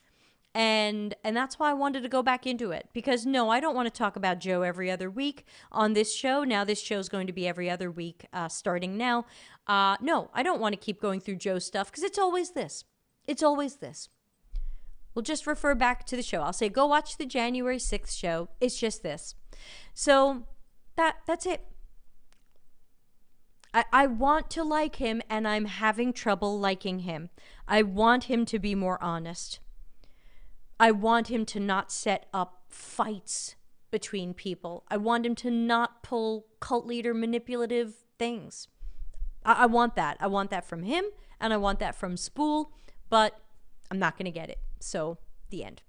And that's why I wanted to go back into it, because no, I don't want to talk about Joe every other week on this show. Now this show is going to be every other week starting now. No, I don't want to keep going through Joe's stuff, because it's always this. It's always this. We'll just refer back to the show. I'll say, go watch the January 6th show. It's just this. So that's it. I want to like him, and I'm having trouble liking him. I want him to be more honest. I want him to not set up fights between people. I want him to not pull cult leader manipulative things. I want that. I want that from him, and I want that from Spool, but I'm not going to get it. So, the end.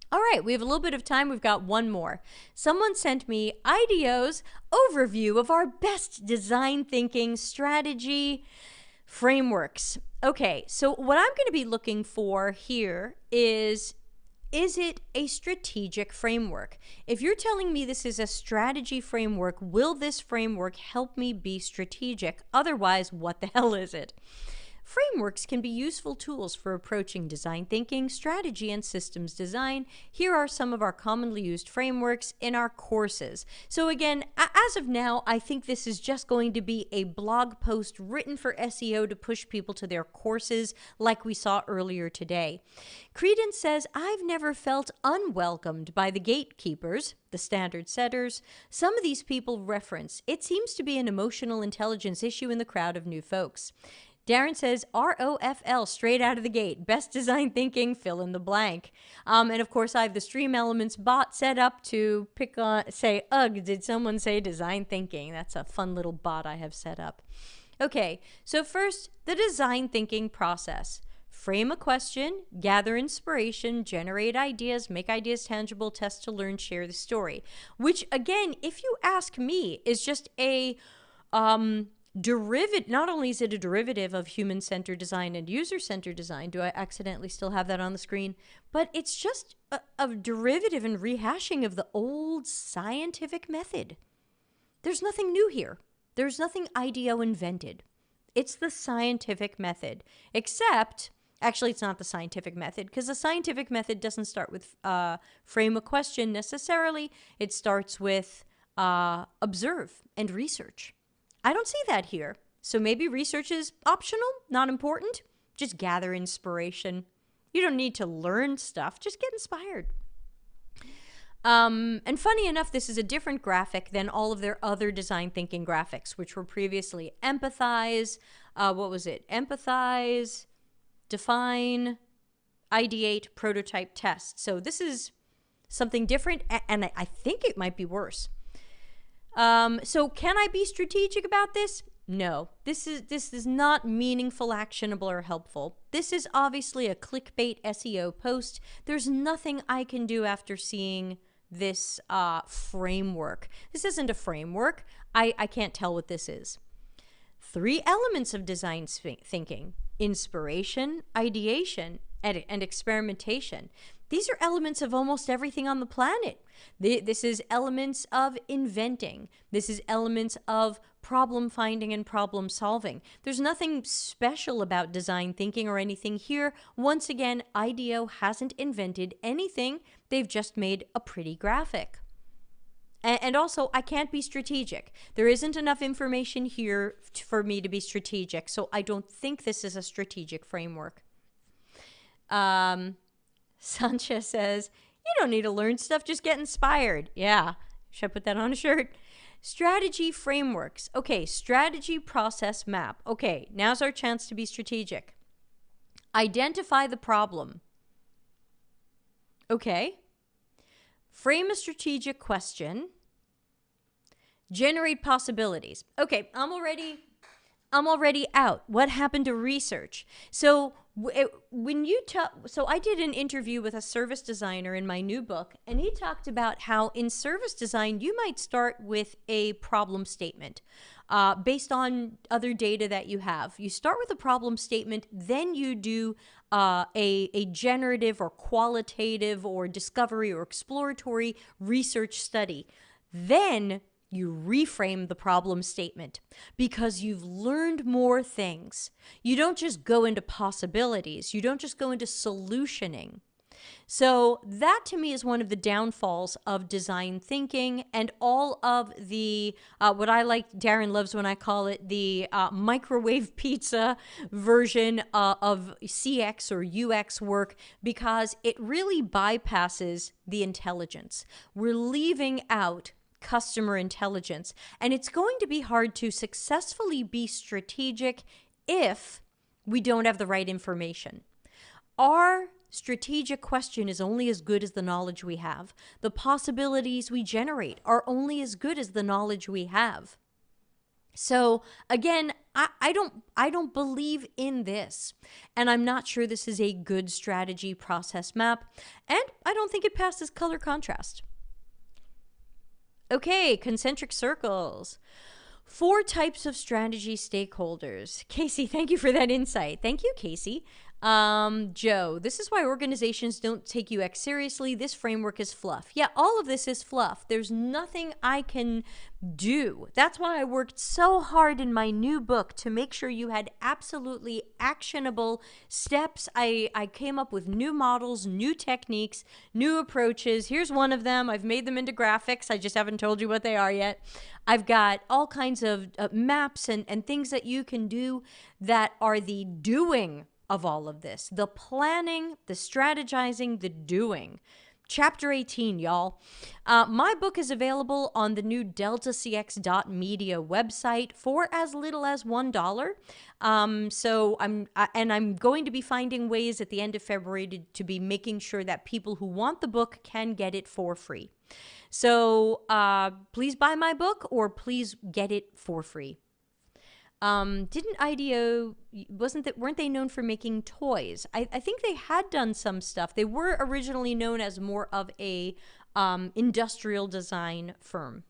All right, we have a little bit of time. We've got one more. Someone sent me IDEO's overview of our best design thinking strategy Frameworks. Okay, so what I'm going to be looking for here is it a strategic framework? If you're telling me this is a strategy framework, will this framework help me be strategic? Otherwise, what the hell is it? Frameworks can be useful tools for approaching design thinking, strategy, and systems design. Here are some of our commonly used frameworks in our courses. So again, as of now, I think this is just going to be a blog post written for SEO to push people to their courses like we saw earlier today. Credence says, I've never felt unwelcomed by the gatekeepers, the standard setters. Some of these people reference, it seems to be an emotional intelligence issue in the crowd of new folks. Darren says, ROFL, straight out of the gate. Best design thinking, fill in the blank. And of course, I have the Stream Elements bot set up to say, ugh, did someone say design thinking? That's a fun little bot I have set up. Okay, so first, the design thinking process. Frame a question, gather inspiration, generate ideas, make ideas tangible, test to learn, share the story. Which, again, if you ask me, is just a derivative. Not only is it a derivative of human-centered design and user-centered design, do I accidentally still have that on the screen? But it's just a derivative and rehashing of the old scientific method. There's nothing new here. There's nothing IDEO invented. It's the scientific method, except, actually it's not the scientific method, because the scientific method doesn't start with frame a question necessarily. It starts with observe and research. I don't see that here. So maybe research is optional, not important. Just gather inspiration. You don't need to learn stuff. Just get inspired. And funny enough, this is a different graphic than all of their other design thinking graphics, which were previously empathize, Empathize, define, ideate, prototype, test. So this is something different, and I think it might be worse. So can I be strategic about this? No, this is not meaningful, actionable, or helpful. This is obviously a clickbait SEO post. There's nothing I can do after seeing this framework. This isn't a framework. I can't tell what this is. 3 elements of design thinking: inspiration, ideation, and experimentation. These are elements of almost everything on the planet. This is elements of inventing. This is elements of problem finding and problem solving. There's nothing special about design thinking or anything here. Once again, IDEO hasn't invented anything. They've just made a pretty graphic. And also, I can't be strategic. There isn't enough information here for me to be strategic, so I don't think this is a strategic framework. Sancha says, you don't need to learn stuff, just get inspired. Yeah, should I put that on a shirt? Strategy frameworks. Okay, strategy process map. Okay, now's our chance to be strategic. Identify the problem. Okay. Frame a strategic question. Generate possibilities. Okay, I'm already out. What happened to research? So so I did an interview with a service designer in my new book, and he talked about how in service design you might start with a problem statement based on other data that you have. You start with a problem statement, then you do a generative or qualitative or discovery or exploratory research study. Then you reframe the problem statement because you've learned more things. You don't just go into possibilities. You don't just go into solutioning. So that to me is one of the downfalls of design thinking and all of the, what I like, Darren loves when I call it the microwave pizza version of CX or UX work, because it really bypasses the intelligence. We're leaving out customer intelligence, and it's going to be hard to successfully be strategic if we don't have the right information. Our strategic question is only as good as the knowledge we have. The possibilities we generate are only as good as the knowledge we have. So again, I don't believe in this, and I'm not sure this is a good strategy process map, and I don't think it passes color contrast. Okay, concentric circles. 4 types of strategy stakeholders. Casey, thank you for that insight. Thank you, Casey. Joe, this is why organizations don't take UX seriously. This framework is fluff. Yeah, all of this is fluff. There's nothing I can do. That's why I worked so hard in my new book to make sure you had absolutely actionable steps. I came up with new models, new techniques, new approaches. Here's one of them. I've made them into graphics. I just haven't told you what they are yet. I've got all kinds of maps and things that you can do that are the doing of all of this. The planning, the strategizing, the doing. Chapter 18, y'all. My book is available on the new deltacx.media website for as little as $1. I'm going to be finding ways at the end of February to be making sure that people who want the book can get it for free. So please buy my book or please get it for free. Didn't IDEO, weren't they known for making toys? I think they had done some stuff. They were originally known as more of a industrial design firm.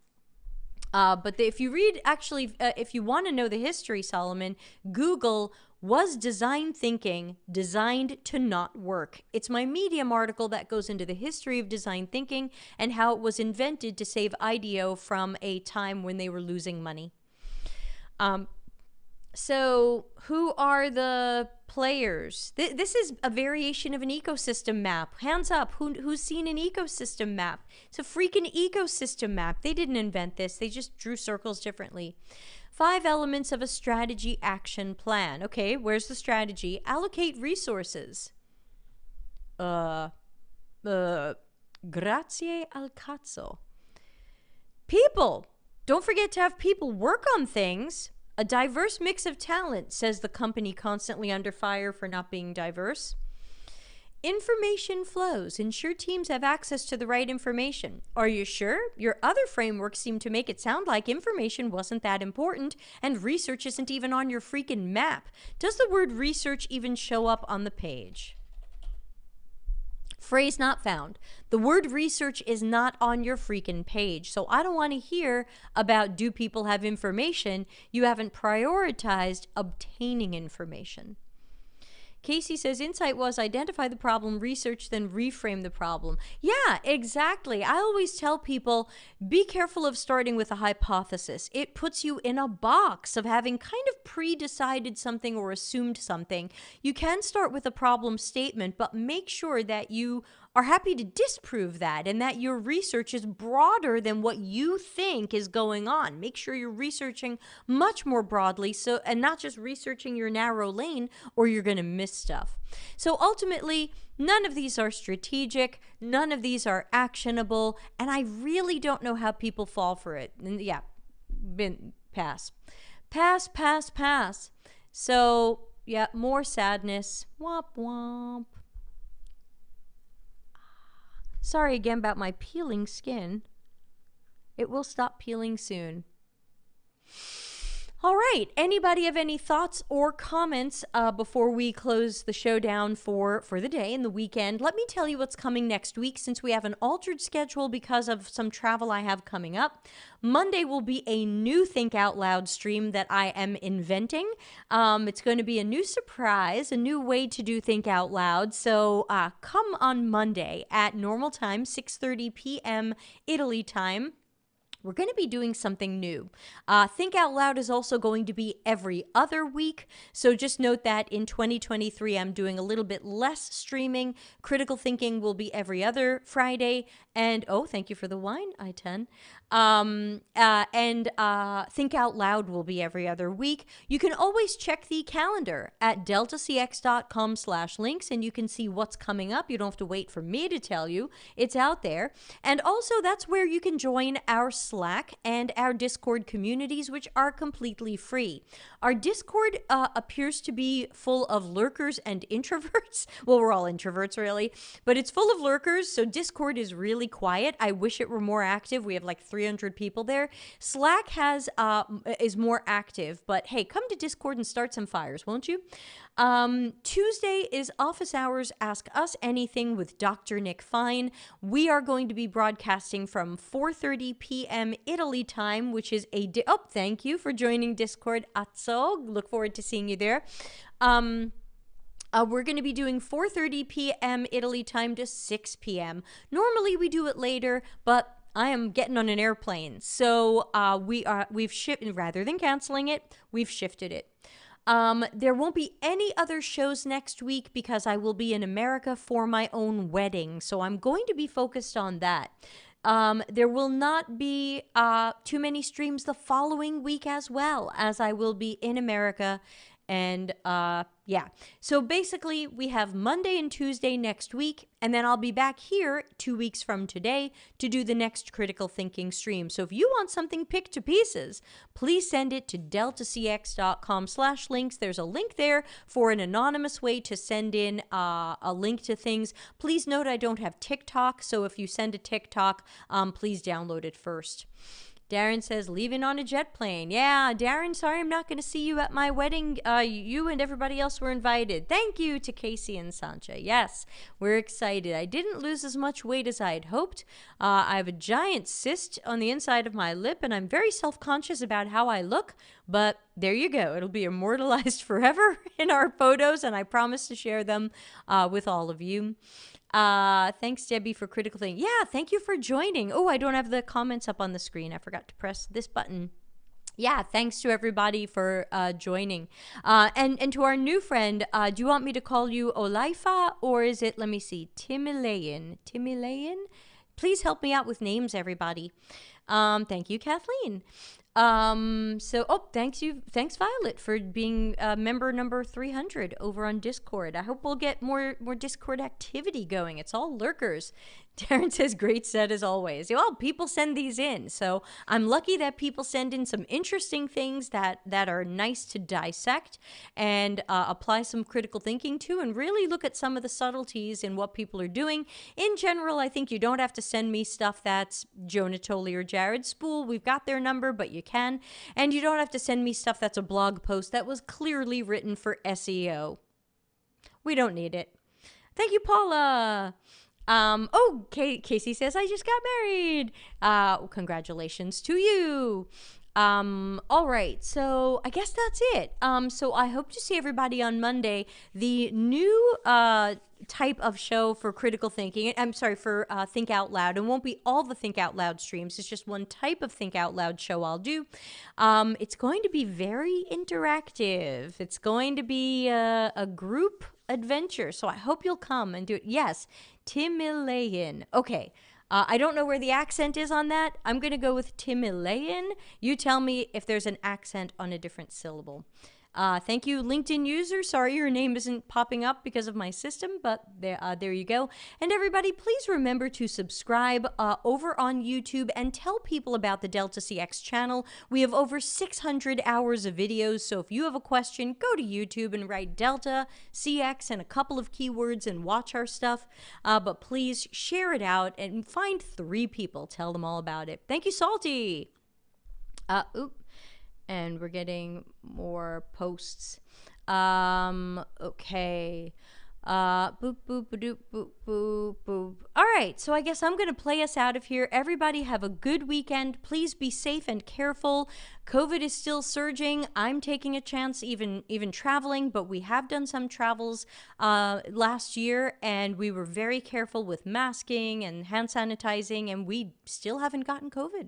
But if you read, actually, if you want to know the history, Solomon, Google was design thinking designed to not work. It's my Medium article that goes into the history of design thinking and how it was invented to save IDEO from a time when they were losing money. So who are the players? This is a variation of an ecosystem map. Hands up, who's seen an ecosystem map? It's a freaking ecosystem map. They didn't invent this. They just drew circles differently. 5 elements of a strategy action plan. Okay, where's the strategy? Allocate resources. Grazie al cazzo. People. Don't forget to have people work on things. A diverse mix of talent, says the company constantly under fire for not being diverse. Information flows. Ensure teams have access to the right information. Are you sure? Your other frameworks seem to make it sound like information wasn't that important and research isn't even on your freaking map. Does the word research even show up on the page? Phrase not found. The word research is not on your freaking page. So I don't want to hear about do people have information. You haven't prioritized obtaining information. Casey says insight was identify the problem, research, then reframe the problem. Yeah, exactly. I always tell people, be careful of starting with a hypothesis. It puts you in a box of having kind of pre-decided something or assumed something. You can start with a problem statement, but make sure that you are happy to disprove that and that your research is broader than what you think is going on. Make sure you're researching much more broadly and not just researching your narrow lane or you're going to miss stuff. So ultimately, none of these are strategic, none of these are actionable, and I really don't know how people fall for it. And yeah, pass. Pass, pass, pass. So, yeah, more sadness. Womp womp. Sorry again about my peeling skin. It will stop peeling soon. All right. Anybody have any thoughts or comments before we close the show down for the day and the weekend? Let me tell you what's coming next week since we have an altered schedule because of some travel I have coming up. Monday will be a new Think Out Loud stream that I am inventing. It's going to be a new surprise, a new way to do Think Out Loud. So come on Monday at normal time, 6:30 p.m. Italy time. We're going to be doing something new. Think Out Loud is also going to be every other week. So just note that in 2023, I'm doing a little bit less streaming. Critical Thinking will be every other Friday. And, oh, thank you for the wine, I-10. Think Out Loud will be every other week. You can always check the calendar at deltacx.com/links, and you can see what's coming up. You don't have to wait for me to tell you. It's out there. And also, that's where you can join our Slack and our Discord communities, which are completely free. Our Discord appears to be full of lurkers and introverts. Well, we're all introverts, really. But it's full of lurkers, so Discord is really quiet. I wish it were more active. We have like 300 people there. Slack is more active, but hey, come to Discord and start some fires, won't you? Tuesday is Office Hours Ask Us Anything with Dr. Nick Fine. We are going to be broadcasting from 4:30 p.m. p.m. Italy time, which is oh, thank you for joining Discord, Atso. Look forward to seeing you there. We're going to be doing 4:30 p.m. Italy time to 6 p.m. Normally we do it later, but I am getting on an airplane, so we've shifted rather than canceling it. We've shifted it. There won't be any other shows next week because I will be in America for my own wedding, so I'm going to be focused on that. There will not be too many streams the following week as well, as I will be in America. And yeah, so basically we have Monday and Tuesday next week, and then I'll be back here 2 weeks from today to do the next critical thinking stream. So if you want something picked to pieces, please send it to deltacx.com/links. There's a link there for an anonymous way to send in a link to things. Please note I don't have TikTok, so if you send a TikTok, please download it first. Darren says, leaving on a jet plane. Yeah, Darren, sorry I'm not going to see you at my wedding. You and everybody else were invited. Thank you to Casey and Sancha. Yes, we're excited. I didn't lose as much weight as I had hoped. I have a giant cyst on the inside of my lip, and I'm very self-conscious about how I look. But there you go. It'll be immortalized forever in our photos, and I promise to share them with all of you. Thanks, Debbie, for critical thing. Yeah, thank you for joining. Oh, I don't have the comments up on the screen. I forgot to press this button. Yeah, thanks to everybody for joining. And to our new friend, do you want me to call you Olaifa, or is it, let me see, Timilean? Timilean? Please help me out with names, everybody. Thank you, Kathleen. Thanks Violet for being member number 300 over on Discord. I hope we'll get more Discord activity going. It's all lurkers. Darren says, great set as always. Well, people send these in, so I'm lucky that people send in some interesting things that are nice to dissect and apply some critical thinking to, and really look at some of the subtleties in what people are doing. In general, I think you don't have to send me stuff that's Jonah Tolley or Jared Spool. We've got their number, but you can. And you don't have to send me stuff that's a blog post that was clearly written for SEO. We don't need it. Thank you, Paula. Casey says, I just got married. Congratulations to you. All right, so I guess that's it. So I hope to see everybody on Monday. The new type of show for critical thinking, I'm sorry, for Think Out Loud. It won't be all the Think Out Loud streams. It's just one type of Think Out Loud show I'll do. It's going to be very interactive. It's going to be a group adventure, so I hope you'll come and do it. Yes, Timilean. Okay. I don't know where the accent is on that. I'm going to go with Timilean. You tell me if there's an accent on a different syllable. Thank you, LinkedIn user. Sorry your name isn't popping up because of my system, but there you go. And everybody, please remember to subscribe over on YouTube and tell people about the Delta CX channel. We have over 600 hours of videos, so if you have a question, go to YouTube and write Delta CX and a couple of keywords and watch our stuff. But please share it out and find 3 people. Tell them all about it. Thank you, Salty. And we're getting more posts. Okay. Boop, boop, boop, boop, boop, boop. All right, so I guess I'm going to play us out of here. Everybody have a good weekend. Please be safe and careful. COVID is still surging. I'm taking a chance even traveling, but we have done some travels last year, and we were very careful with masking and hand sanitizing, and we still haven't gotten COVID.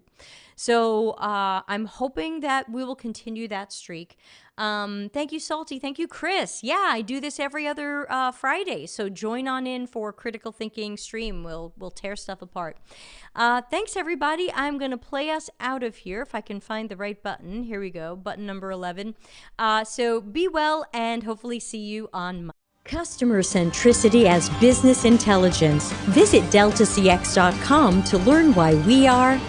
So I'm hoping that we will continue that streak. Thank you, Salty. Thank you, Chris. Yeah, I do this every other Friday, so join on in for Critical Thinking stream. We'll tear stuff apart. Thanks, everybody. I'm going to play us out of here if I can find the right button. Here we go, button number 11. So be well, and hopefully see you on Monday. Customer centricity as business intelligence. Visit deltacx.com to learn why we are